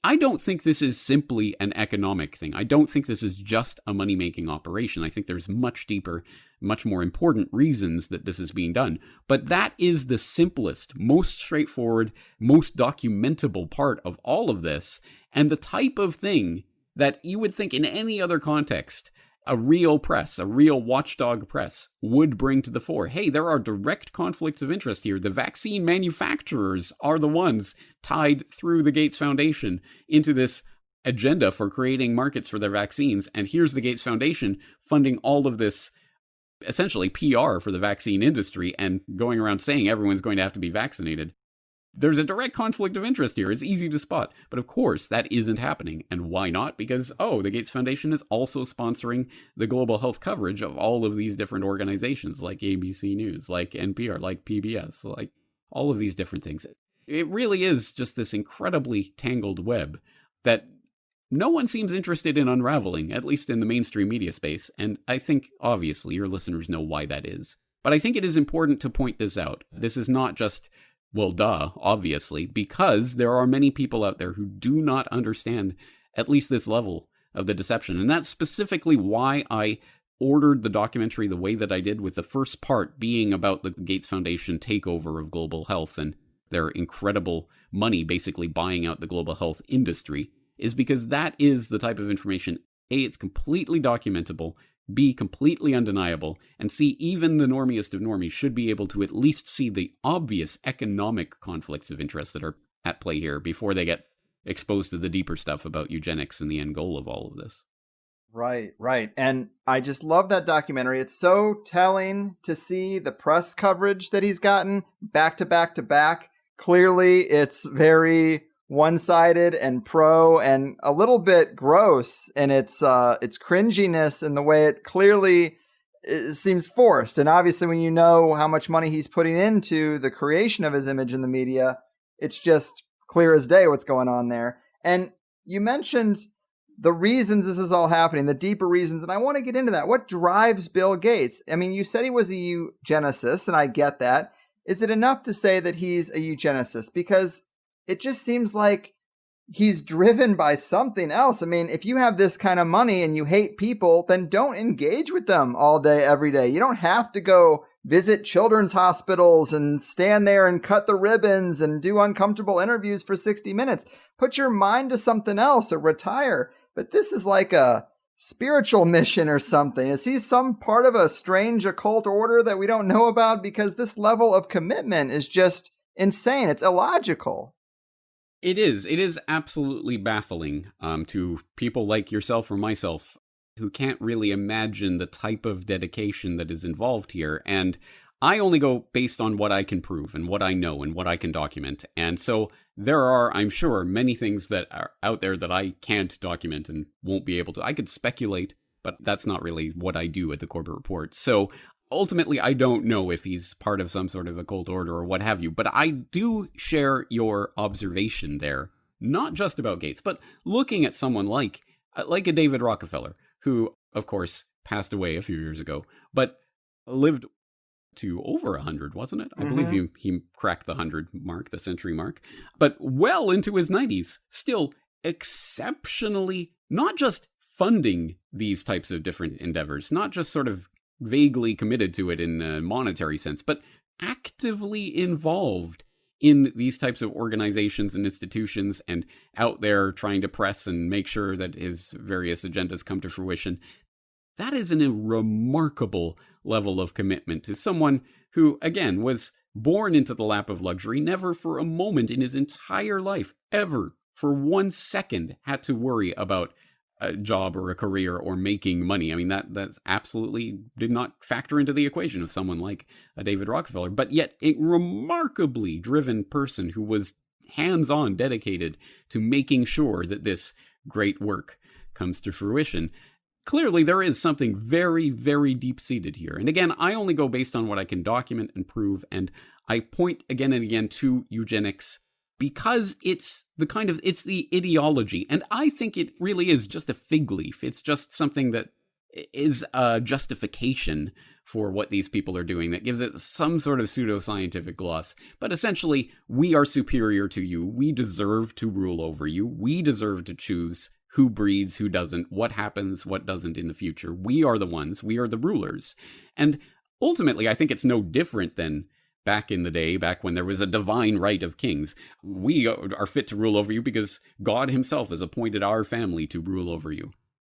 I don't think this is simply an economic thing. I don't think this is just a money-making operation. I think there's much deeper, much more important reasons that this is being done. But that is the simplest, most straightforward, most documentable part of all of this, and the type of thing that you would think in any other context, a real press, a real watchdog press would bring to the fore. Hey, there are direct conflicts of interest here. The vaccine manufacturers are the ones tied through the Gates Foundation into this agenda for creating markets for their vaccines. And here's the Gates Foundation funding all of this, essentially PR for the vaccine industry and going around saying everyone's going to have to be vaccinated. There's a direct conflict of interest here. It's easy to spot. But of course, that isn't happening. And why not? Because, the Gates Foundation is also sponsoring the global health coverage of all of these different organizations, like ABC News, like NPR, like PBS, like all of these different things. It really is just this incredibly tangled web that no one seems interested in unraveling, at least in the mainstream media space. And I think, obviously, your listeners know why that is. But I think it is important to point this out. This is not just... well, obviously, because there are many people out there who do not understand at least this level of the deception. And that's specifically why I ordered the documentary the way that I did, with the first part being about the Gates Foundation takeover of global health and their incredible money basically buying out the global health industry, is because that is the type of information, A, it's completely documentable, B, completely undeniable, and C, even the normiest of normies should be able to at least see the obvious economic conflicts of interest that are at play here before they get exposed to the deeper stuff about eugenics and the end goal of all of this. Right. And I just love that documentary. It's so telling to see the press coverage that he's gotten back to back to back. Clearly, it's very one-sided and pro and a little bit gross in its cringiness and the way it clearly seems forced. And obviously when you know how much money he's putting into the creation of his image in the media, it's just clear as day what's going on there. And you mentioned the reasons this is all happening, the deeper reasons, and I want to get into that. What drives Bill Gates? I mean, you said he was a eugenicist, and I get that. Is it enough to say that he's a eugenicist? Because it just seems like he's driven by something else. I mean, if you have this kind of money and you hate people, then don't engage with them all day, every day. You don't have to go visit children's hospitals and stand there and cut the ribbons and do uncomfortable interviews for 60 minutes. Put your mind to something else or retire. But this is like a spiritual mission or something. Is he some part of a strange occult order that we don't know about? Because this level of commitment is just insane. It's illogical. It is absolutely baffling to people like yourself or myself who can't really imagine the type of dedication that is involved here. And I only go based on what I can prove and what I know and what I can document. And so there are, I'm sure, many things that are out there that I can't document and won't be able to. I could speculate, but that's not really what I do at the Corbett Report. So ultimately, I don't know if he's part of some sort of occult order or what have you, but I do share your observation there, not just about Gates, but looking at someone like a David Rockefeller, who, of course, passed away a few years ago, but lived to over 100, wasn't it? I believe he cracked the 100 mark, the century mark, but well into his 90s, still exceptionally, not just funding these types of different endeavors, not just sort of vaguely committed to it in a monetary sense, but actively involved in these types of organizations and institutions and out there trying to press and make sure that his various agendas come to fruition. That is a remarkable level of commitment to someone who, again, was born into the lap of luxury, never for a moment in his entire life, ever for 1 second, had to worry about a job or a career or making money. I mean, that's absolutely did not factor into the equation of someone like a David Rockefeller, but yet a remarkably driven person who was hands-on dedicated to making sure that this great work comes to fruition. Clearly, there is something very, very deep-seated here. And again, I only go based on what I can document and prove, and I point again and again to eugenics because it's the ideology. And I think it really is just a fig leaf. It's just something that is a justification for what these people are doing that gives it some sort of pseudoscientific gloss. But essentially, we are superior to you. We deserve to rule over you. We deserve to choose who breeds, who doesn't, what happens, what doesn't in the future. We are the ones. We are the rulers. And ultimately, I think it's no different than back in the day, back when there was a divine right of kings. We are fit to rule over you because God himself has appointed our family to rule over you.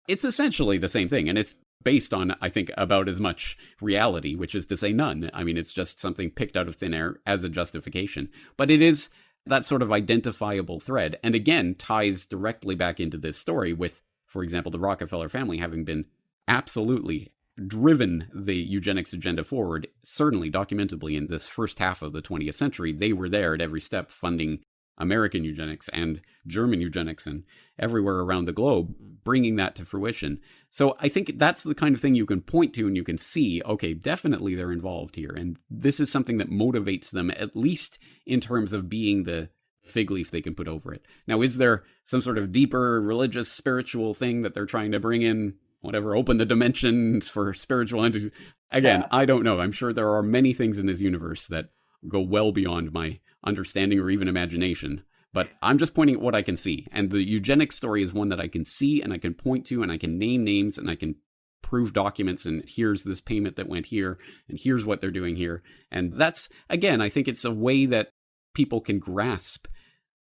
It's essentially the same thing, and it's based on, I think, about as much reality, which is to say none. I mean, it's just something picked out of thin air as a justification. But it is that sort of identifiable thread, and again, ties directly back into this story with, for example, the Rockefeller family having been absolutely driven the eugenics agenda forward, certainly documentably in this first half of the 20th century. They were there at every step funding American eugenics and German eugenics and everywhere around the globe, bringing that to fruition. So I think that's the kind of thing you can point to and you can see, okay, definitely they're involved here. And this is something that motivates them, at least in terms of being the fig leaf they can put over it. Now, is there some sort of deeper religious, spiritual thing that they're trying to bring in? Whatever, open the dimension for spiritual entities. Again, yeah. I don't know. I'm sure there are many things in this universe that go well beyond my understanding or even imagination. But I'm just pointing at what I can see. And the eugenics story is one that I can see and I can point to and I can name names and I can prove documents and here's this payment that went here and here's what they're doing here. And that's, again, I think it's a way that people can grasp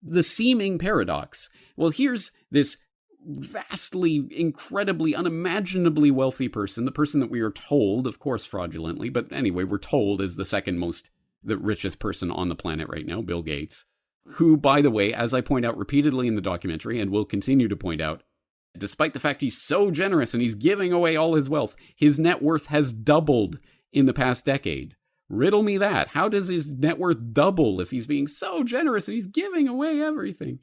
the seeming paradox. Well, here's this vastly, incredibly, unimaginably wealthy person, the person that we are told, of course fraudulently, but anyway, we're told is the richest person on the planet right now, Bill Gates, who, by the way, as I point out repeatedly in the documentary, and will continue to point out, despite the fact he's so generous and he's giving away all his wealth, his net worth has doubled in the past decade. Riddle me that. How does his net worth double if he's being so generous and he's giving away everything?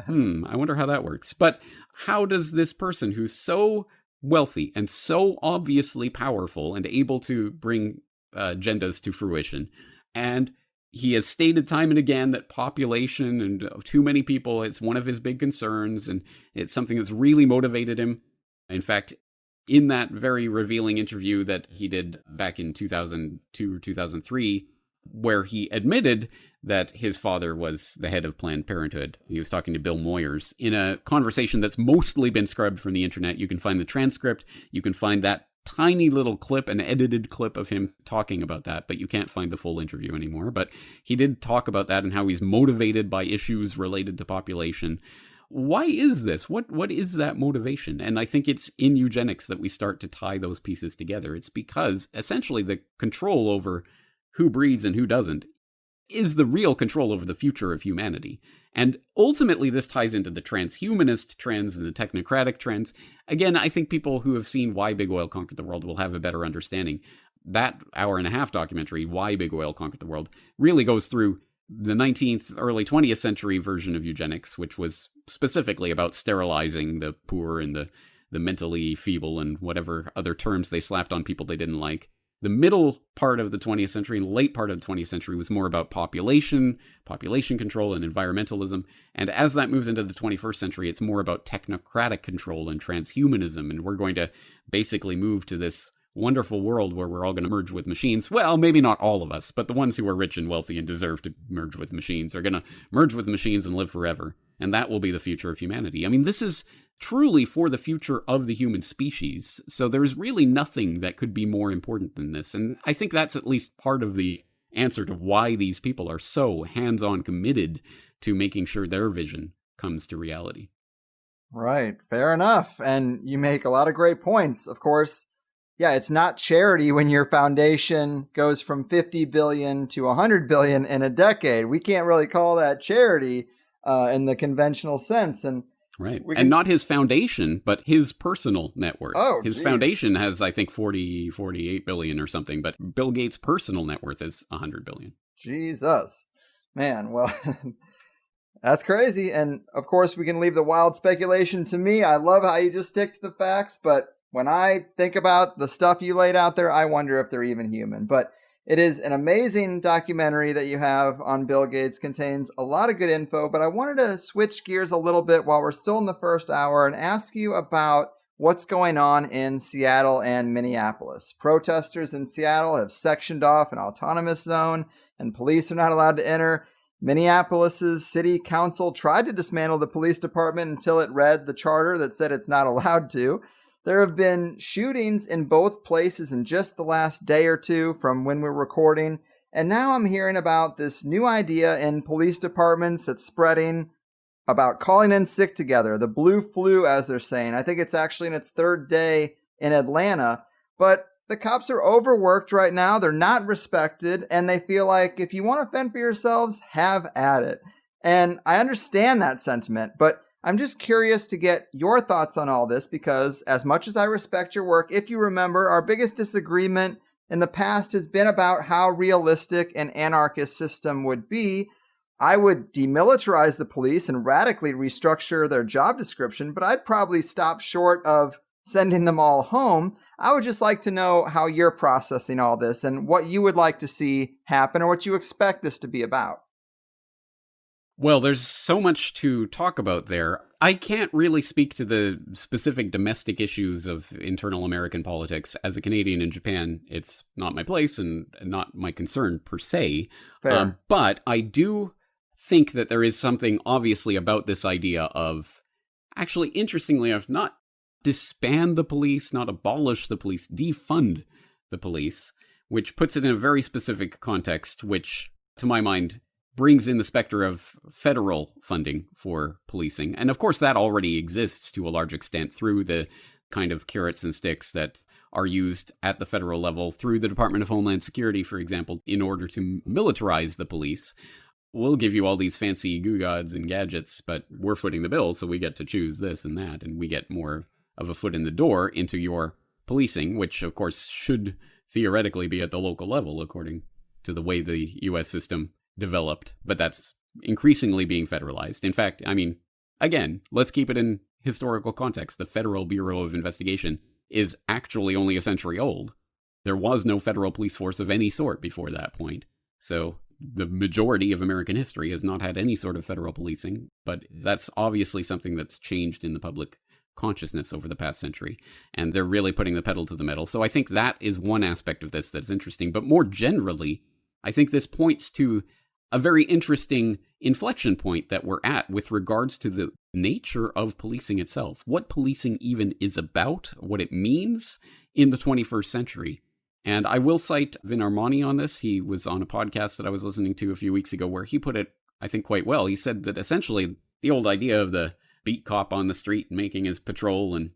I wonder how that works. But how does this person who's so wealthy and so obviously powerful and able to bring agendas to fruition, and he has stated time and again that population and too many people, it's one of his big concerns, and it's something that's really motivated him. In fact, in that very revealing interview that he did back in 2002 or 2003, where he admitted that his father was the head of Planned Parenthood. He was talking to Bill Moyers in a conversation that's mostly been scrubbed from the internet. You can find the transcript. You can find that tiny little clip, an edited clip of him talking about that, but you can't find the full interview anymore. But he did talk about that and how he's motivated by issues related to population. Why is this? What is that motivation? And I think it's in eugenics that we start to tie those pieces together. It's because essentially the control over who breeds and who doesn't is the real control over the future of humanity. And ultimately this ties into the transhumanist trends and the technocratic trends. Again, I think people who have seen Why Big Oil Conquered the World will have a better understanding. That hour-and-a-half documentary, Why Big Oil Conquered the World, really goes through the 19th, early 20th century version of eugenics, which was specifically about sterilizing the poor and the mentally feeble and whatever other terms they slapped on people they didn't like. The middle part of the 20th century and late part of the 20th century was more about population control and environmentalism. And as that moves into the 21st century, it's more about technocratic control and transhumanism. And we're going to basically move to this wonderful world where we're all going to merge with machines. Well, maybe not all of us, but the ones who are rich and wealthy and deserve to merge with machines are going to merge with machines and live forever. And that will be the future of humanity. I mean, this is truly for the future of the human species. So there's really nothing that could be more important than this. And I think that's at least part of the answer to why these people are so hands-on committed to making sure their vision comes to reality. Right. Fair enough. And you make a lot of great points. Of course, yeah, it's not charity when your foundation goes from 50 billion to 100 billion in a decade. We can't really call that charity in the conventional sense. And right. And not his foundation, but his personal net worth. Oh, his foundation has, I think, 48 billion or something, but Bill Gates' personal net worth is 100 billion. Jesus. Man, well, that's crazy. And of course, we can leave the wild speculation to me. I love how you just stick to the facts, but when I think about the stuff you laid out there, I wonder if they're even human. But it is an amazing documentary that you have on Bill Gates. Contains a lot of good info, but I wanted to switch gears a little bit while we're still in the first hour and ask you about what's going on in Seattle and Minneapolis. Protesters in Seattle have sectioned off an autonomous zone, and police are not allowed to enter. Minneapolis's city council tried to dismantle the police department until it read the charter that said it's not allowed to. There have been shootings in both places in just the last day or two from when we're recording. And now I'm hearing about this new idea in police departments that's spreading about calling in sick together, the blue flu, as they're saying. I think it's actually in its third day in Atlanta. But the cops are overworked right now. They're not respected. And they feel like if you want to fend for yourselves, have at it. And I understand that sentiment, but I'm just curious to get your thoughts on all this because as much as I respect your work, if you remember, our biggest disagreement in the past has been about how realistic an anarchist system would be. I would demilitarize the police and radically restructure their job description, but I'd probably stop short of sending them all home. I would just like to know how you're processing all this and what you would like to see happen or what you expect this to be about. Well, there's so much to talk about there. I can't really speak to the specific domestic issues of internal American politics. As a Canadian in Japan, it's not my place and not my concern per se. But I do think that there is something obviously about this idea of, actually, interestingly enough, not disband the police, not abolish the police, defund the police, which puts it in a very specific context, which, to my mind, brings in the specter of federal funding for policing. And of course, that already exists to a large extent through the kind of carrots and sticks that are used at the federal level through the Department of Homeland Security, for example, in order to militarize the police. We'll give you all these fancy goo-gods and gadgets, but we're footing the bill, so we get to choose this and that, and we get more of a foot in the door into your policing, which, of course, should theoretically be at the local level, according to the way the U.S. system developed, but that's increasingly being federalized. In fact, I mean, again, let's keep it in historical context. The Federal Bureau of Investigation is actually only a century old. There was no federal police force of any sort before that point. So the majority of American history has not had any sort of federal policing, but that's obviously something that's changed in the public consciousness over the past century, and they're really putting the pedal to the metal. So I think that is one aspect of this that's interesting, but more generally, I think this points to a very interesting inflection point that we're at with regards to the nature of policing itself, what policing even is about, what it means in the 21st century. And I will cite Vin Armani on this. He was on a podcast that I was listening to a few weeks ago where he put it, I think, quite well. He said that essentially the old idea of the beat cop on the street making his patrol and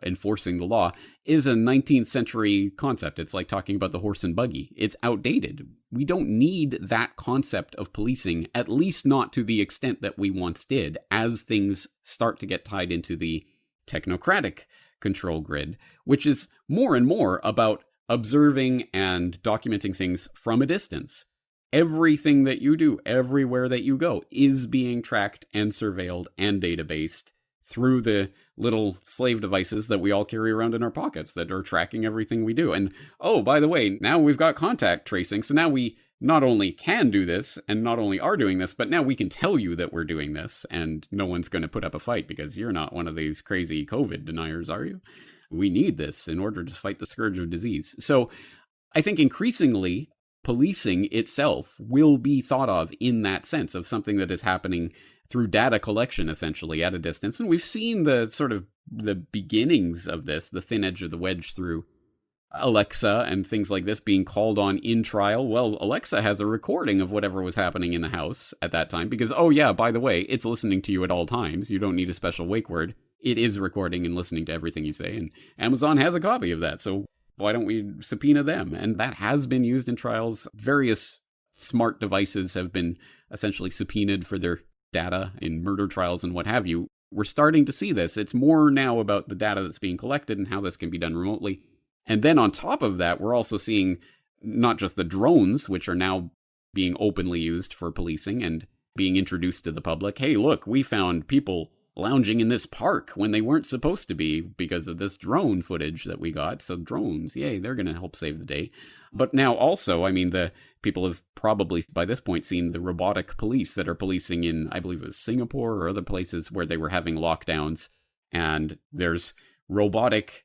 enforcing the law is a 19th century concept. It's like talking about the horse and buggy. It's outdated. We don't need that concept of policing, at least not to the extent that we once did, as things start to get tied into the technocratic control grid, which is more and more about observing and documenting things from a distance. Everything that you do, everywhere that you go, is being tracked and surveilled and databased through the little slave devices that we all carry around in our pockets that are tracking everything we do. And, oh, by the way, now we've got contact tracing. So now we not only can do this and not only are doing this, but now we can tell you that we're doing this and no one's going to put up a fight because you're not one of these crazy COVID deniers, are you? We need this in order to fight the scourge of disease. So I think increasingly policing itself will be thought of in that sense of something that is happening through data collection, essentially, at a distance. And we've seen the sort of the beginnings of this, the thin edge of the wedge through Alexa and things like this being called on in trial. Well, Alexa has a recording of whatever was happening in the house at that time because, oh yeah, by the way, it's listening to you at all times. You don't need a special wake word. It is recording and listening to everything you say. And Amazon has a copy of that. So why don't we subpoena them? And that has been used in trials. Various smart devices have been essentially subpoenaed for their data in murder trials and what have you. We're starting to see this. It's more now about the data that's being collected and how this can be done remotely. And then on top of that, we're also seeing not just the drones, which are now being openly used for policing and being introduced to the public. Hey, look, we found people lounging in this park when they weren't supposed to be because of this drone footage that we got. So drones, yay, they're going to help save the day. But now also, I mean, the people have probably by this point seen the robotic police that are policing in, I believe it was Singapore or other places where they were having lockdowns. And there's robotic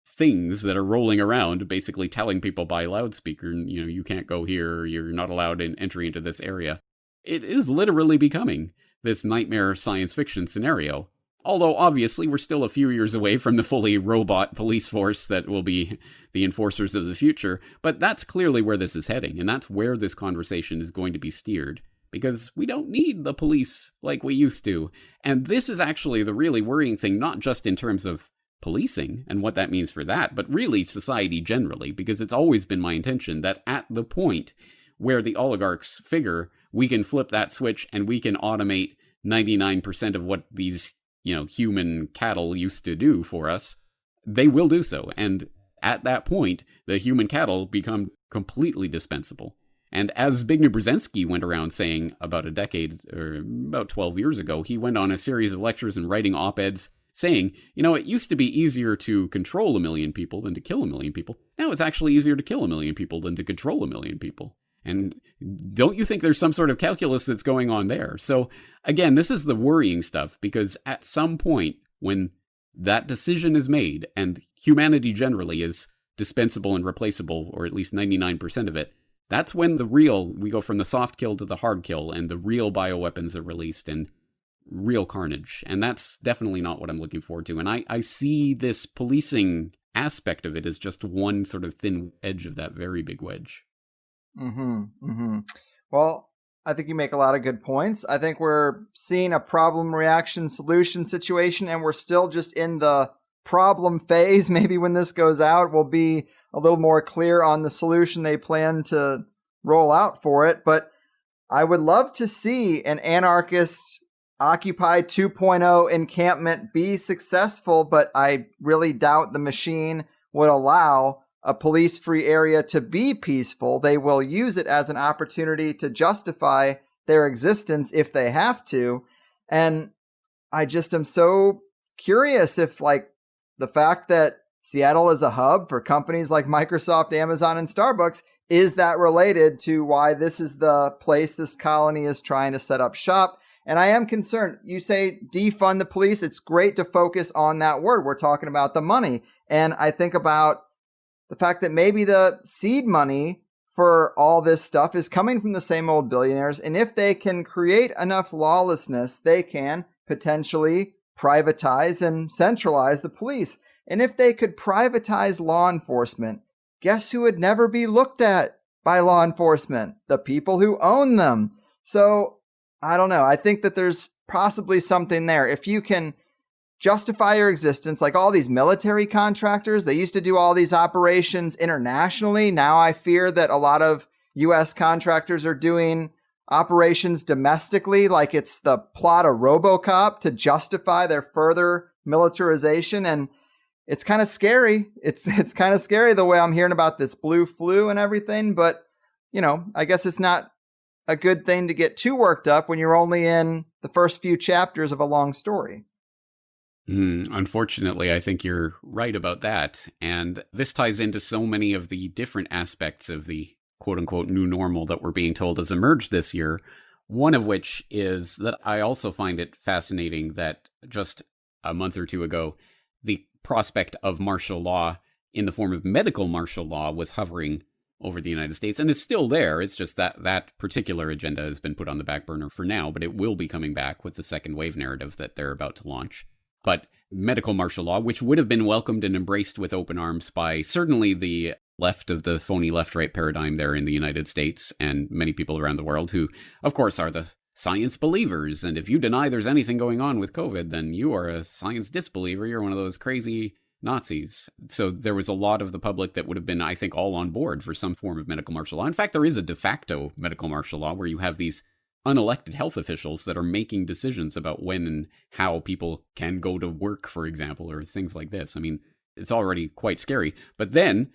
things that are rolling around, basically telling people by loudspeaker, you can't go here, you're not allowed entry into this area. It is literally becoming this nightmare science fiction scenario. Although, obviously, we're still a few years away from the fully robot police force that will be the enforcers of the future, but that's clearly where this is heading, and that's where this conversation is going to be steered, because we don't need the police like we used to. And this is actually the really worrying thing, not just in terms of policing and what that means for that, but really society generally, because it's always been my intention that at the point where the oligarchs figure we can flip that switch and we can automate 99% of what these human cattle used to do for us, they will do so. And at that point, the human cattle become completely dispensable. And as Zbigniew Brzezinski went around saying about a decade or about 12 years ago, he went on a series of lectures and writing op-eds saying, it used to be easier to control 1 million people than to kill 1 million people. Now it's actually easier to kill 1 million people than to control 1 million people. And don't you think there's some sort of calculus that's going on there? So again, this is the worrying stuff, because at some point when that decision is made and humanity generally is dispensable and replaceable, or at least 99% of it, that's when we go from the soft kill to the hard kill, and the real bioweapons are released and real carnage. And that's definitely not what I'm looking forward to. And I see this policing aspect of it as just one sort of thin edge of that very big wedge. Well, I think you make a lot of good points. I think we're seeing a problem, reaction, solution situation, and we're still just in the problem phase. Maybe when this goes out, we'll be a little more clear on the solution they plan to roll out for it. But I would love to see an anarchist Occupy 2.0 encampment be successful, but I really doubt the machine would allow a police-free area to be peaceful. They will use it as an opportunity to justify their existence if they have to. And I just am so curious if, the fact that Seattle is a hub for companies like Microsoft, Amazon, and Starbucks, is that related to why this is the place this colony is trying to set up shop? And I am concerned. You say defund the police. It's great to focus on that word. We're talking about the money. And I think about the fact that maybe the seed money for all this stuff is coming from the same old billionaires. And if they can create enough lawlessness, they can potentially privatize and centralize the police. And if they could privatize law enforcement, guess who would never be looked at by law enforcement? The people who own them. So I don't know. I think that there's possibly something there. If you can justify your existence, like all these military contractors, they used to do all these operations internationally. Now I fear that a lot of U.S. contractors are doing operations domestically, like it's the plot of RoboCop to justify their further militarization. And it's kind of scary. It's kind of scary the way I'm hearing about this blue flu and everything. But, I guess it's not a good thing to get too worked up when you're only in the first few chapters of a long story. Unfortunately, I think you're right about that. And this ties into so many of the different aspects of the quote-unquote new normal that we're being told has emerged this year. One of which is that I also find it fascinating that just a month or two ago, the prospect of martial law in the form of medical martial law was hovering over the United States, and it's still there. It's just that particular agenda has been put on the back burner for now, but it will be coming back with the second wave narrative that they're about to launch. But medical martial law, which would have been welcomed and embraced with open arms by certainly the left of the phony left-right paradigm there in the United States and many people around the world who, of course, are the science believers. And if you deny there's anything going on with COVID, then you are a science disbeliever. You're one of those crazy Nazis. So there was a lot of the public that would have been, I think, all on board for some form of medical martial law. In fact, there is a de facto medical martial law where you have these unelected health officials that are making decisions about when and how people can go to work, for example, or things like this. I mean, it's already quite scary. But then,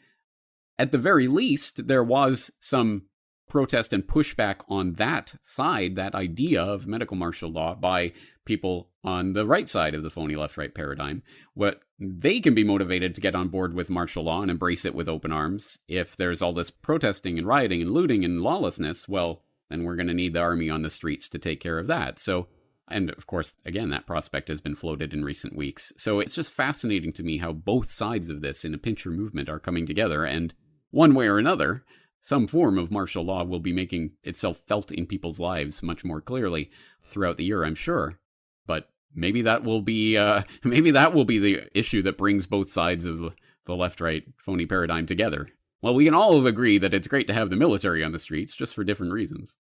at the very least, there was some protest and pushback on that side, that idea of medical martial law by people on the right side of the phony left-right paradigm. What they can be motivated to get on board with martial law and embrace it with open arms. If there's all this protesting and rioting and looting and lawlessness, well, then we're going to need the army on the streets to take care of that. So And of course, again, that prospect has been floated in recent weeks. So it's just fascinating to me how both sides of this in a pincher movement are coming together. And one way or another, some form of martial law will be making itself felt in people's lives much more clearly throughout the year, I'm sure. But maybe that will be the issue that brings both sides of the left-right phony paradigm together. Well, we can all agree that it's great to have the military on the streets, just for different reasons.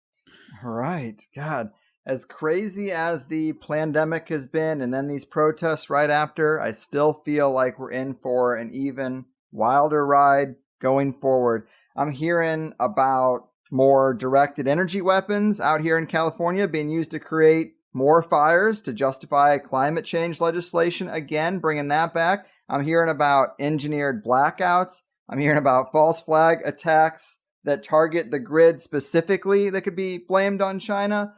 Right. God, as crazy as the pandemic has been, and then these protests right after, I still feel like we're in for an even wilder ride going forward. I'm hearing about more directed energy weapons out here in California being used to create more fires to justify climate change legislation again, bringing that back. I'm hearing about engineered blackouts. I'm hearing about false flag attacks that target the grid specifically that could be blamed on China.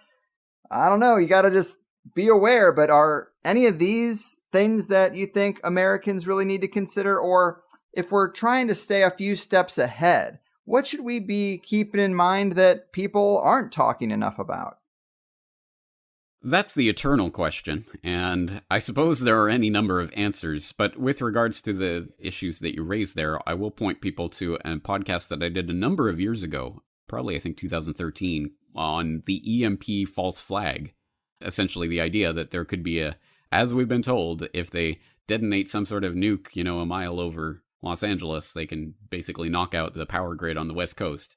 I don't know. You got to just be aware. But are any of these things that you think Americans really need to consider? Or if we're trying to stay a few steps ahead, what should we be keeping in mind that people aren't talking enough about? That's the eternal question, and I suppose there are any number of answers, but with regards to the issues that you raised there, I will point people to a podcast that I did a number of years ago, probably I think 2013, on the EMP false flag. Essentially the idea that there could be as we've been told, if they detonate some sort of nuke, a mile over Los Angeles, they can basically knock out the power grid on the West Coast.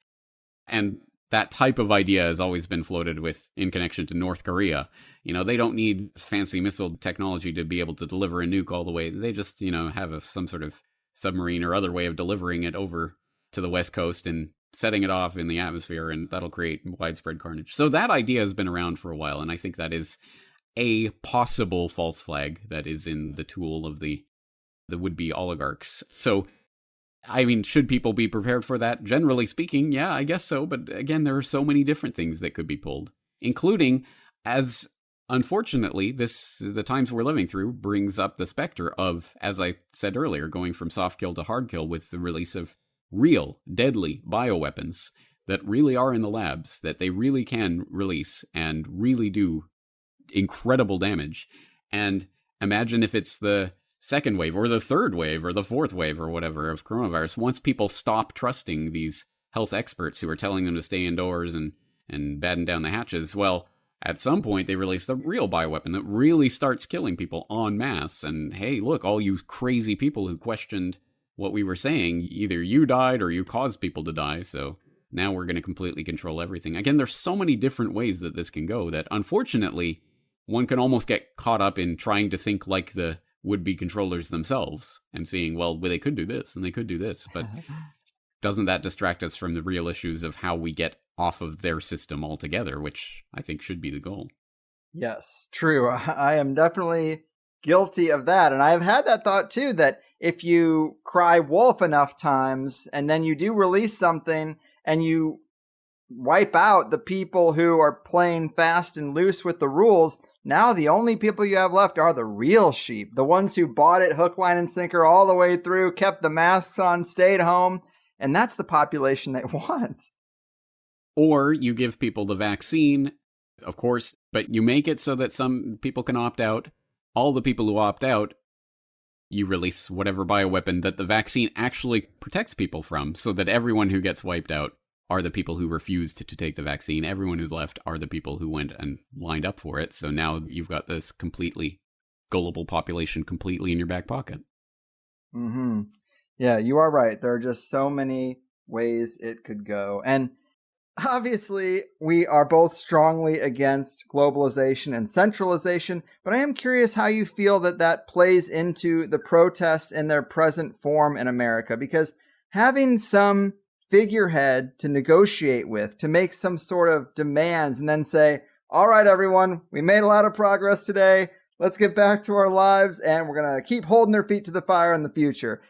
And that type of idea has always been floated in connection to North Korea. They don't need fancy missile technology to be able to deliver a nuke all the way. They just, have some sort of submarine or other way of delivering it over to the West Coast and setting it off in the atmosphere, and that'll create widespread carnage. So that idea has been around for a while, and I think that is a possible false flag that is in the tool of the would-be oligarchs. So should people be prepared for that? Generally speaking, yeah, I guess so. But again, there are so many different things that could be pulled, including, as unfortunately, the times we're living through brings up the specter of, as I said earlier, going from soft kill to hard kill with the release of real, deadly bioweapons that really are in the labs, that they really can release and really do incredible damage. And imagine if it's the second wave or the third wave or the fourth wave or whatever of coronavirus, once people stop trusting these health experts who are telling them to stay indoors and batten down the hatches, well, at some point they release the real bioweapon that really starts killing people en masse. And hey, look, all you crazy people who questioned what we were saying, either you died or you caused people to die, so now we're going to completely control everything. Again, there's so many different ways that this can go that, unfortunately, one can almost get caught up in trying to think like the would-be controllers themselves and seeing, well, they could do this and they could do this, but doesn't that distract us from the real issues of how we get off of their system altogether, which I think should be the goal? Yes, true. I am definitely guilty of that. And I've had that thought too, that if you cry wolf enough times and then you do release something and you wipe out the people who are playing fast and loose with the rules, now the only people you have left are the real sheep, the ones who bought it hook, line, and sinker all the way through, kept the masks on, stayed home, and that's the population they want. Or you give people the vaccine, of course, but you make it so that some people can opt out. All the people who opt out, you release whatever bioweapon that the vaccine actually protects people from, so that everyone who gets wiped out are the people who refused to take the vaccine. Everyone who's left are the people who went and lined up for it. So now you've got this completely gullible population completely in your back pocket. Mm-hmm. Yeah, you are right. There are just so many ways it could go. And obviously, we are both strongly against globalization and centralization, but I am curious how you feel that plays into the protests in their present form in America, because having some figurehead to negotiate with, to make some sort of demands and then say, all right, everyone, we made a lot of progress today. Let's get back to our lives and we're going to keep holding their feet to the fire in the future.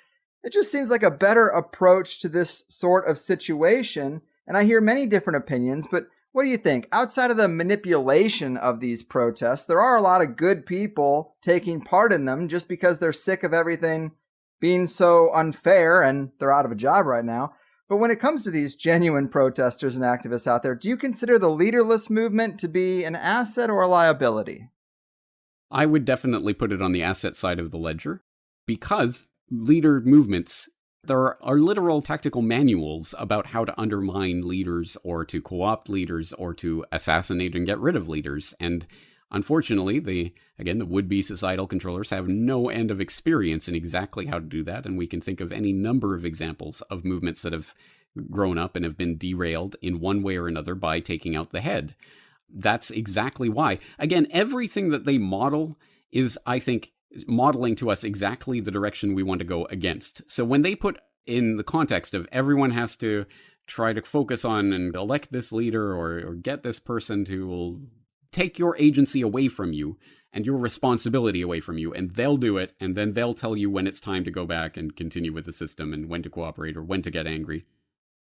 It just seems like a better approach to this sort of situation. And I hear many different opinions, but what do you think? Outside of the manipulation of these protests, there are a lot of good people taking part in them just because they're sick of everything being so unfair and they're out of a job right now. But when it comes to these genuine protesters and activists out there, do you consider the leaderless movement to be an asset or a liability? I would definitely put it on the asset side of the ledger, because leader movements, there are literal tactical manuals about how to undermine leaders or to co-opt leaders or to assassinate and get rid of leaders. And unfortunately, the would-be societal controllers have no end of experience in exactly how to do that. And we can think of any number of examples of movements that have grown up and have been derailed in one way or another by taking out the head. That's exactly why. Again, everything that they model is, I think, modeling to us exactly the direction we want to go against. So when they put in the context of everyone has to try to focus on and elect this leader or get this person who will take your agency away from you and your responsibility away from you, and they'll do it, and then they'll tell you when it's time to go back and continue with the system and when to cooperate or when to get angry.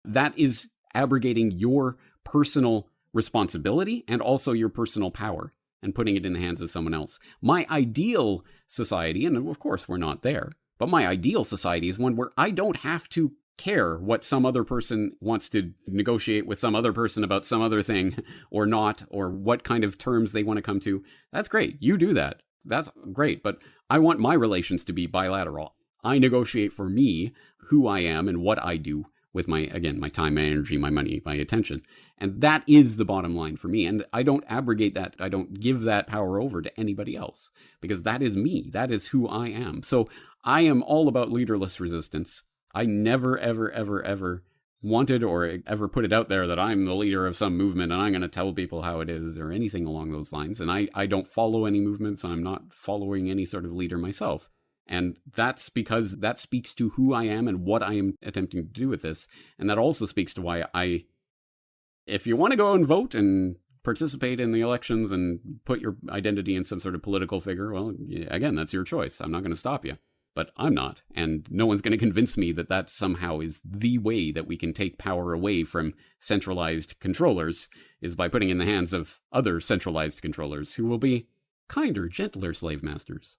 That is abrogating your personal responsibility and also your personal power and putting it in the hands of someone else. My ideal society, and of course we're not there, but my ideal society is one where I don't have to care what some other person wants to negotiate with some other person about some other thing or not, or what kind of terms they want to come to. That's great. You do that. That's great. But I want my relations to be bilateral. I negotiate for me who I am and what I do with my time, my energy, my money, my attention. And that is the bottom line for me. And I don't abrogate that. I don't give that power over to anybody else, because that is me. That is who I am. So I am all about leaderless resistance. I never, ever, ever, ever wanted or ever put it out there that I'm the leader of some movement and I'm going to tell people how it is or anything along those lines. And I don't follow any movements. I'm not following any sort of leader myself. And that's because that speaks to who I am and what I am attempting to do with this. And that also speaks to why if you want to go and vote and participate in the elections and put your identity in some sort of political figure, well, again, that's your choice. I'm not going to stop you. But I'm not, and no one's going to convince me that that somehow is the way that we can take power away from centralized controllers, is by putting it in the hands of other centralized controllers who will be kinder, gentler slave masters.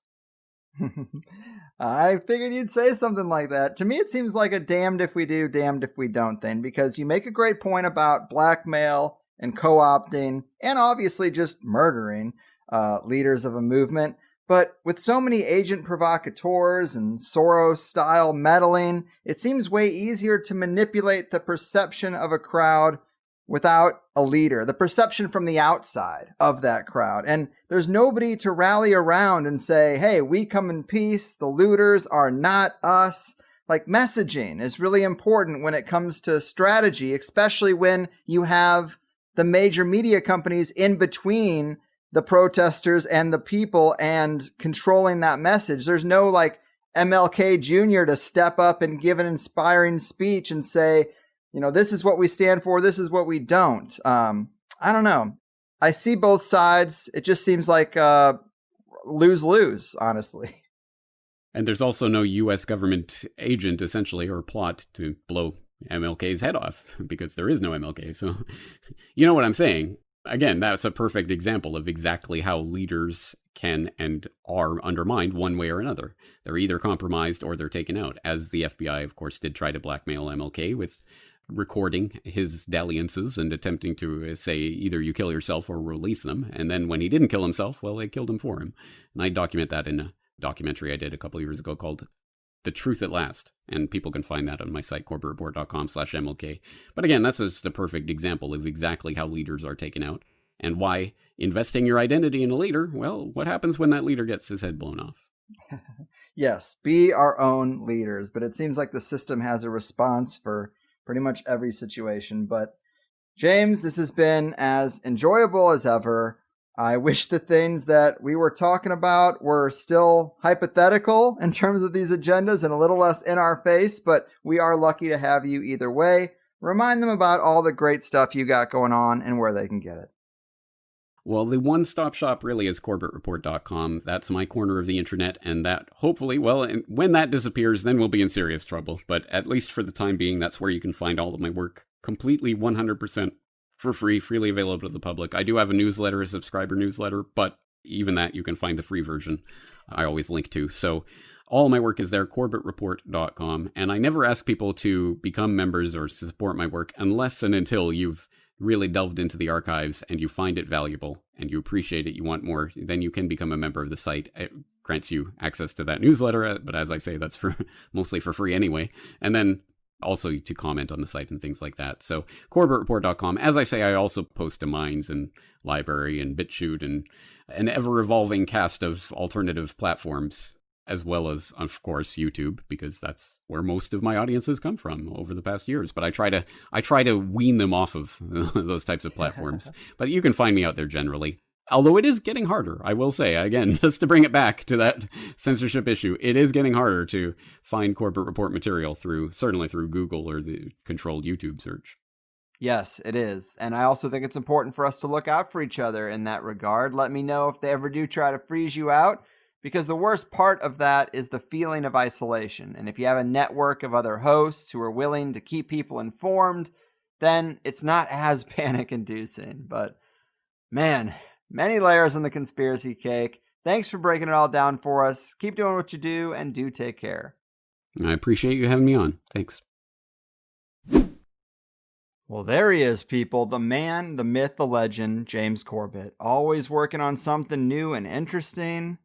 I figured you'd say something like that. To me, it seems like a damned if we do, damned if we don't thing, because you make a great point about blackmail and co-opting and obviously just murdering leaders of a movement. But with so many agent provocateurs and Soros-style meddling, it seems way easier to manipulate the perception of a crowd without a leader, the perception from the outside of that crowd. And there's nobody to rally around and say, hey, we come in peace, the looters are not us. Like, messaging is really important when it comes to strategy, especially when you have the major media companies in between the protesters and the people and controlling that message. There's no like MLK Jr. to step up and give an inspiring speech and say, this is what we stand for, this is what we don't. I don't know. I see both sides. It just seems like lose-lose, honestly. And there's also no U.S. government agent, essentially, or plot to blow MLK's head off, because there is no MLK. So you know what I'm saying. Again, that's a perfect example of exactly how leaders can and are undermined one way or another. They're either compromised or they're taken out, as the FBI, of course, did try to blackmail MLK with recording his dalliances and attempting to say either you kill yourself or release them. And then when he didn't kill himself, well, they killed him for him. And I document that in a documentary I did a couple of years ago called The Truth at Last. And people can find that on my site, corbettreport.com/MLK. But again, that's just a perfect example of exactly how leaders are taken out and why investing your identity in a leader, well, what happens when that leader gets his head blown off? Yes, be our own leaders. But it seems like the system has a response for pretty much every situation. But James, this has been as enjoyable as ever. I wish the things that we were talking about were still hypothetical in terms of these agendas and a little less in our face, but we are lucky to have you either way. Remind them about all the great stuff you got going on and where they can get it. Well, the one-stop shop really is corbettreport.com. That's my corner of the internet, and that hopefully, well, and when that disappears, then we'll be in serious trouble. But at least for the time being, that's where you can find all of my work completely 100% for free, freely available to the public. I do have a newsletter, a subscriber newsletter, but even that you can find the free version I always link to. So All my work is there, corbettreport.com, and I never ask people to become members or support my work unless and until you've really delved into the archives and you find it valuable and you appreciate it, you want more, then you can become a member of the site. It grants you access to that newsletter, but as I say, that's for mostly for free anyway. And then also to comment on the site and things like that. So corbettreport.com. As I say, I also post to Minds and Library and BitChute and an ever-evolving cast of alternative platforms, as well as, of course, YouTube, because that's where most of my audiences come from over the past years. But I try to wean them off of those types of platforms. But you can find me out there generally. Although it is getting harder, I will say, again, just to bring it back to that censorship issue, it is getting harder to find Corbett Report material certainly through Google or the controlled YouTube search. Yes, it is. And I also think it's important for us to look out for each other in that regard. Let me know if they ever do try to freeze you out, because the worst part of that is the feeling of isolation. And if you have a network of other hosts who are willing to keep people informed, then it's not as panic-inducing. But man, many layers in the conspiracy cake. Thanks for breaking it all down for us. Keep doing what you do, and do take care. I appreciate you having me on. Thanks. Well, there he is, people. The man, the myth, the legend, James Corbett. Always working on something new and interesting.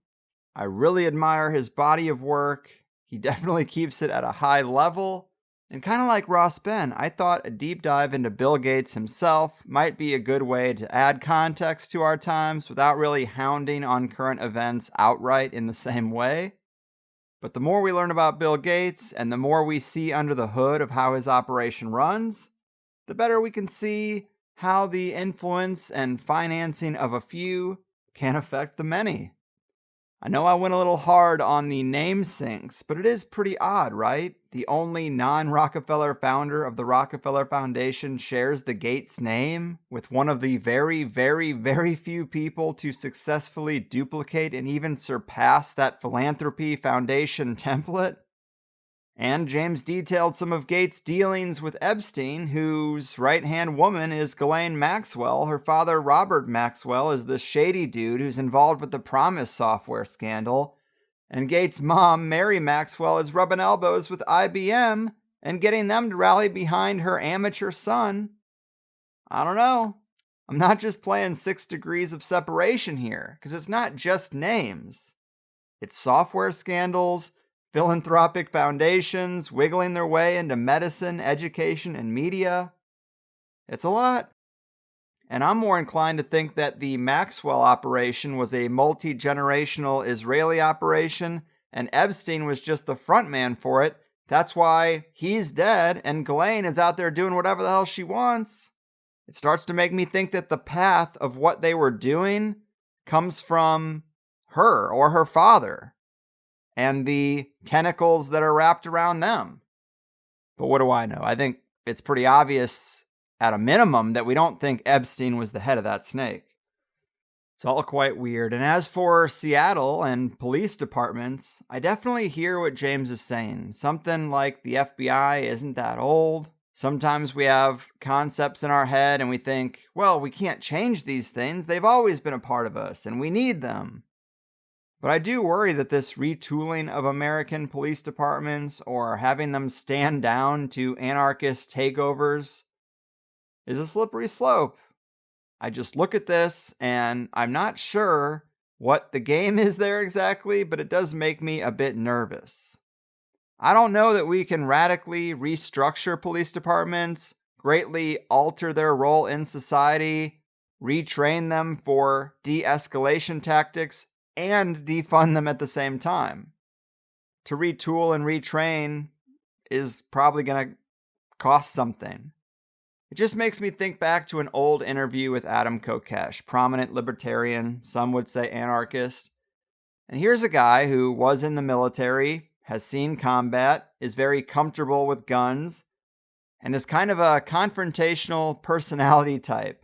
I really admire his body of work. He definitely keeps it at a high level. And kind of like Ross Ben, I thought a deep dive into Bill Gates himself might be a good way to add context to our times without really hounding on current events outright in the same way. But the more we learn about Bill Gates and the more we see under the hood of how his operation runs, the better we can see how the influence and financing of a few can affect the many. I know I went a little hard on the name syncs, but it is pretty odd, right? The only non-Rockefeller founder of the Rockefeller Foundation shares the Gates name with one of the very, very, very few people to successfully duplicate and even surpass that philanthropy foundation template. And James detailed some of Gates' dealings with Epstein, whose right-hand woman is Ghislaine Maxwell. Her father, Robert Maxwell, is the shady dude who's involved with the Promise software scandal. And Gates' mom, Mary Maxwell, is rubbing elbows with IBM and getting them to rally behind her amateur son. I don't know. I'm not just playing 6 degrees of separation here, because it's not just names. It's software scandals, philanthropic foundations wiggling their way into medicine, education, and media. It's a lot. And I'm more inclined to think that the Maxwell operation was a multi-generational Israeli operation, and Epstein was just the front man for it. That's why he's dead, and Ghislaine is out there doing whatever the hell she wants. It starts to make me think that the path of what they were doing comes from her or her father, and the tentacles that are wrapped around them. But what do I know? I think it's pretty obvious, at a minimum, that we don't think Epstein was the head of that snake. It's all quite weird. And as for Seattle and police departments, I definitely hear what James is saying. Something like the FBI isn't that old. Sometimes we have concepts in our head and we think, well, we can't change these things. They've always been a part of us and we need them. But I do worry that this retooling of American police departments or having them stand down to anarchist takeovers is a slippery slope. I just look at this and I'm not sure what the game is there exactly, but it does make me a bit nervous. I don't know that we can radically restructure police departments, greatly alter their role in society, retrain them for de-escalation tactics, and defund them at the same time. To retool and retrain is probably going to cost something. It just makes me think back to an old interview with Adam Kokesh, prominent libertarian, some would say anarchist. And here's a guy who was in the military, has seen combat, is very comfortable with guns, and is kind of a confrontational personality type.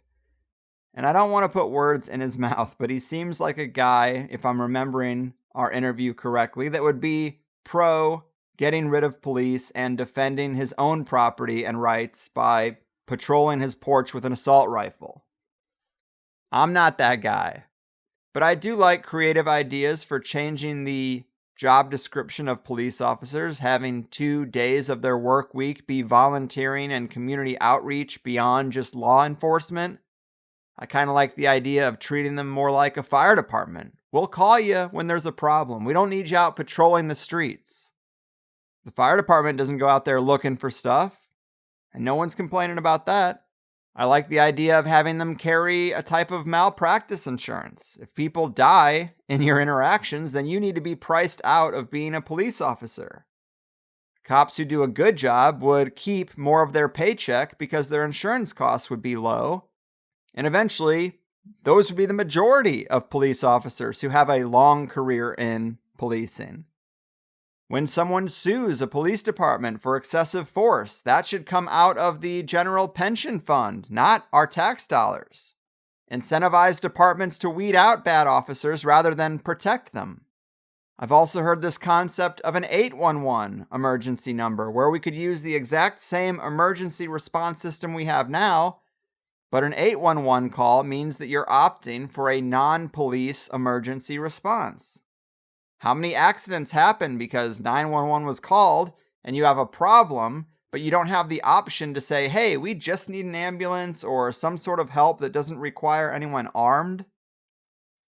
And I don't want to put words in his mouth, but he seems like a guy, if I'm remembering our interview correctly, that would be pro getting rid of police and defending his own property and rights by patrolling his porch with an assault rifle. I'm not that guy, but I do like creative ideas for changing the job description of police officers, having 2 days of their work week be volunteering and community outreach beyond just law enforcement. I kind of like the idea of treating them more like a fire department. We'll call you when there's a problem. We don't need you out patrolling the streets. The fire department doesn't go out there looking for stuff, and no one's complaining about that. I like the idea of having them carry a type of malpractice insurance. If people die in your interactions, then you need to be priced out of being a police officer. Cops who do a good job would keep more of their paycheck because their insurance costs would be low. And eventually, those would be the majority of police officers who have a long career in policing. When someone sues a police department for excessive force, that should come out of the general pension fund, not our tax dollars. Incentivize departments to weed out bad officers rather than protect them. I've also heard this concept of an 811 emergency number, where we could use the exact same emergency response system we have now, but an 811 call means that you're opting for a non-police emergency response. How many accidents happen because 911 was called and you have a problem, but you don't have the option to say, hey, we just need an ambulance or some sort of help that doesn't require anyone armed?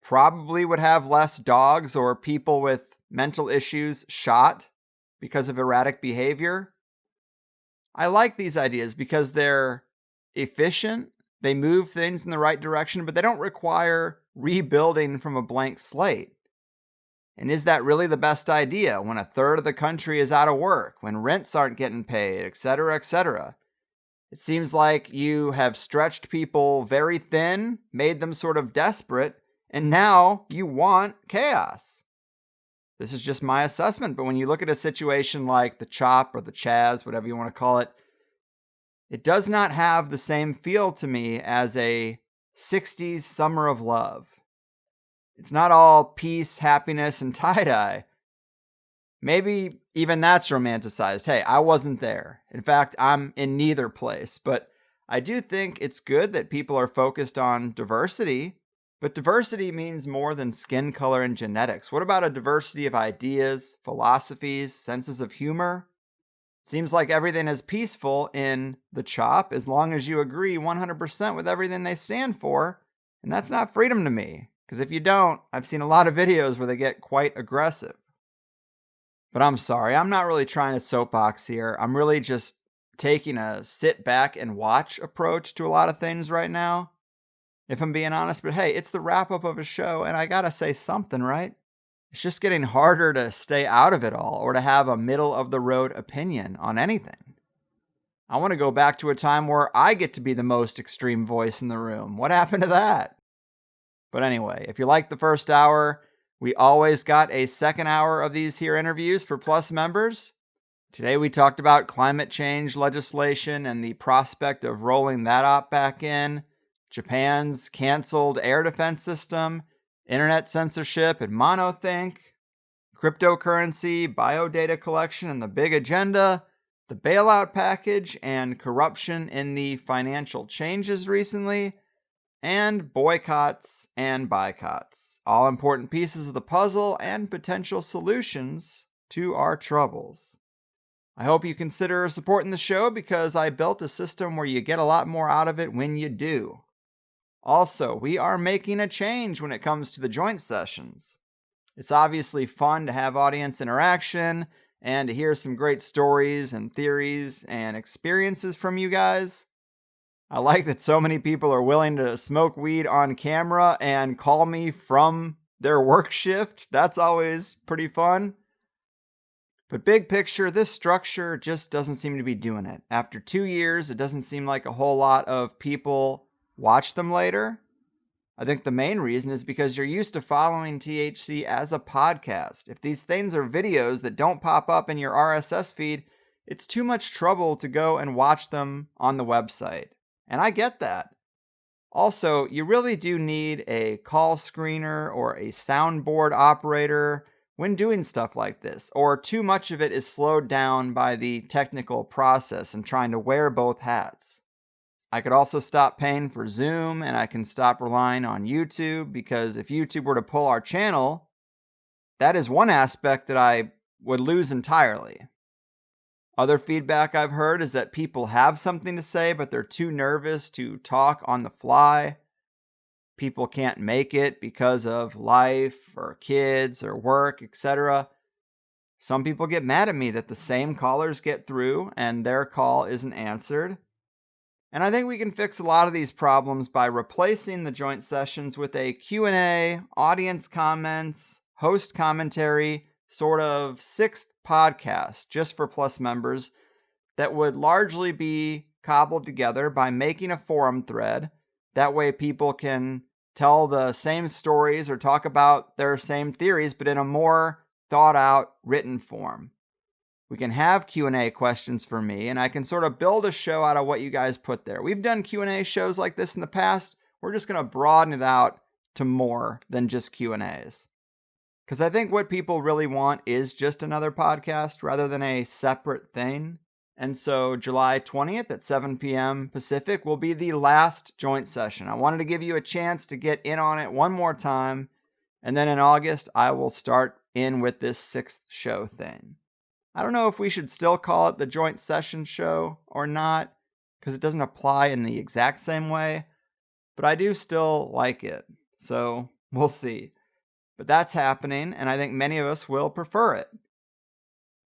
Probably would have less dogs or people with mental issues shot because of erratic behavior. I like these ideas because they're efficient, they move things in the right direction, but they don't require rebuilding from a blank slate. And is that really the best idea when a third of the country is out of work, when rents aren't getting paid, etc., etc.? It seems like you have stretched people very thin, made them sort of desperate, and now you want chaos. This is just my assessment, but when you look at a situation like the CHOP or the Chaz, whatever you want to call it, it does not have the same feel to me as a 60s summer of love. It's not all peace, happiness, and tie-dye. Maybe even that's romanticized. Hey, I wasn't there. In fact, I'm in neither place. But I do think it's good that people are focused on diversity. But diversity means more than skin color and genetics. What about a diversity of ideas, philosophies, senses of humor? Seems like everything is peaceful in the CHOP as long as you agree 100% with everything they stand for. And that's not freedom to me. Because if you don't, I've seen a lot of videos where they get quite aggressive. But I'm sorry, I'm not really trying to soapbox here. I'm really just taking a sit back and watch approach to a lot of things right now, if I'm being honest. But hey, it's the wrap up of a show, and I gotta say something, right? It's just getting harder to stay out of it all or to have a middle of the road opinion on anything. I want to go back to a time where I get to be the most extreme voice in the room. What happened to that? But anyway, if you like the first hour, we always got a second hour of these here interviews for Plus members. Today we talked about climate change legislation and the prospect of rolling that up back in, Japan's canceled air defense system, internet censorship and monothink, cryptocurrency, biodata collection and the big agenda, the bailout package, and corruption in the financial changes recently, and boycotts and boycotts, all important pieces of the puzzle and potential solutions to our troubles. I hope you consider supporting the show because I built a system where you get a lot more out of it when you do. Also, we are making a change when it comes to the joint sessions. It's obviously fun to have audience interaction and to hear some great stories and theories and experiences from you guys. I like that so many people are willing to smoke weed on camera and call me from their work shift. That's always pretty fun. But big picture, this structure just doesn't seem to be doing it. After 2 years, it doesn't seem like a whole lot of people watch them later. I think the main reason is because you're used to following THC as a podcast. If these things are videos that don't pop up in your RSS feed, it's too much trouble to go and watch them on the website. And I get that. Also, you really do need a call screener or a soundboard operator when doing stuff like this, or too much of it is slowed down by the technical process and trying to wear both hats. I could also stop paying for Zoom, and I can stop relying on YouTube, because if YouTube were to pull our channel, that is one aspect that I would lose entirely. Other feedback I've heard is that people have something to say, but they're too nervous to talk on the fly. People can't make it because of life or kids or work, etc. Some people get mad at me that the same callers get through and their call isn't answered. And I think we can fix a lot of these problems by replacing the joint sessions with a Q&A, audience comments, host commentary, sort of sixth podcast just for Plus members that would largely be cobbled together by making a forum thread. That way people can tell the same stories or talk about their same theories, but in a more thought out written form. We can have Q&A questions for me, and I can sort of build a show out of what you guys put there. We've done Q&A shows like this in the past. We're just going to broaden it out to more than just Q&As. Because I think what people really want is just another podcast rather than a separate thing. And so July 20th at 7 p.m. Pacific will be the last joint session. I wanted to give you a chance to get in on it one more time. And then in August, I will start in with this sixth show thing. I don't know if we should still call it the joint session show or not, because it doesn't apply in the exact same way. But I do still like it. So we'll see. But that's happening, and I think many of us will prefer it.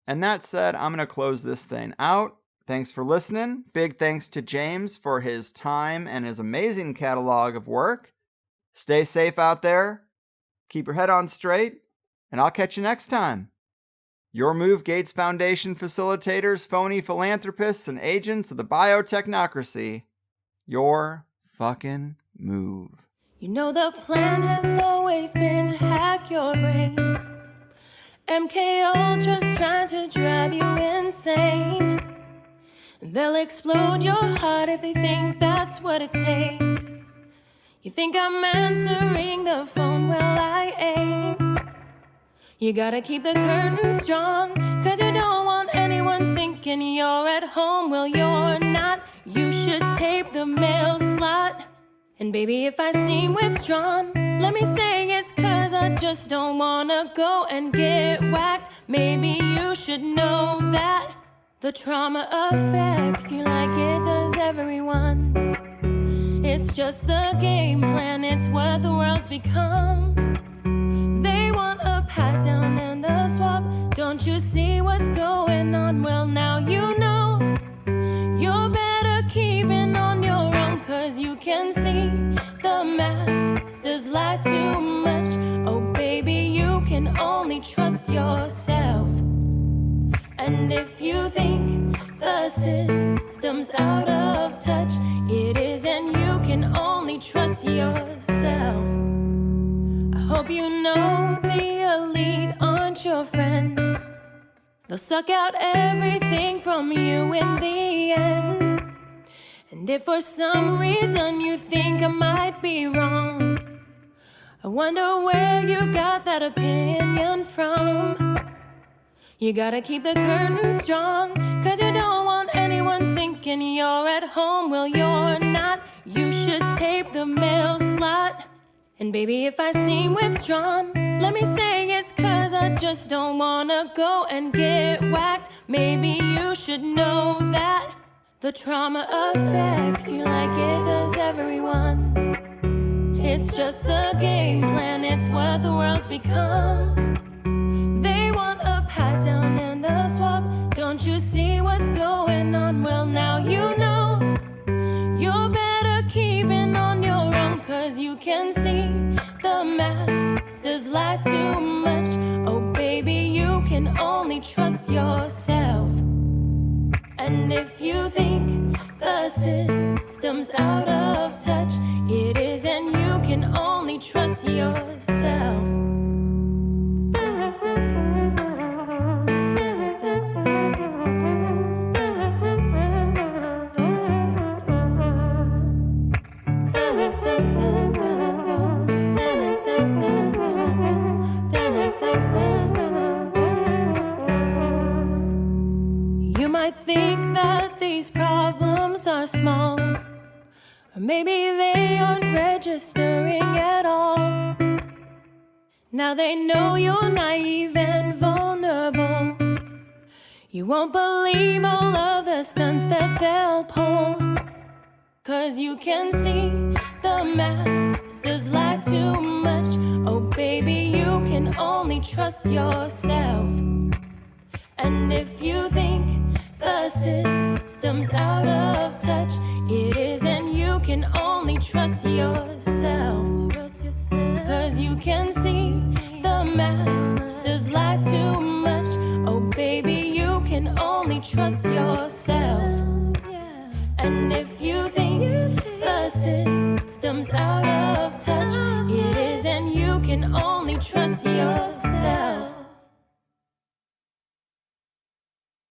And that said, I'm going to close this thing out. Thanks for listening. Big thanks to James for his time and his amazing catalog of work. Stay safe out there. Keep your head on straight, and I'll catch you next time. Your Move Gates Foundation facilitators, phony philanthropists, and agents of the biotechnocracy. Your fucking move. You know the plan has always been to hack your brain. MK Ultra's trying to drive you insane. They'll explode your heart if they think that's what it takes. You think I'm answering the phone? Well, I ain't. You gotta keep the curtains drawn, cause you don't want anyone thinking you're at home. Well, you're not. You should tape the mail slot. And baby, if I seem withdrawn, let me say it's cause I just don't wanna go and get whacked. Maybe you should know that the trauma affects you like it does everyone. It's just the game plan, it's what the world's become. They want a pat down and a swap. Don't you see what's going on? Well, now you know. You're better keeping on your own, cause you can see the masters lie too much. Oh baby, you can only trust yourself. And if you think the system's out of touch, it is, and you can only trust yourself. I hope you know the elite aren't your friends. They'll suck out everything from you in the end. And if for some reason you think I might be wrong, I wonder where you got that opinion from. You gotta keep the curtains drawn, cause you don't want anyone thinking you're at home. Well, you're not. You should tape the mail slot. And baby, if I seem withdrawn, let me say it's cause I just don't wanna go and get whacked. Maybe you should know that the trauma affects you like it does everyone. It's just the game plan, it's what the world's become. They want a pat down and a swap. Don't you see what's going on? Well, now you know. You're better keeping on your own, cause you can see the masters lie too much. Oh baby, you can only trust yourself. And if you think the system's out of touch, it is, and you can only trust yourself. You might think that these problems are small, or maybe they aren't registering at all. Now they know you're naive and vulnerable. You won't believe all of the stunts that they'll pull. 'Cause you can see the masters lie too much. Oh baby, you can only trust yourself. And if you think the system's out of touch, it is, and you can only trust yourself. 'Cause you can see the masters lie too much. Oh baby, you can only trust yourself. And if you think the system's out of touch, it is, and you can only trust yourself.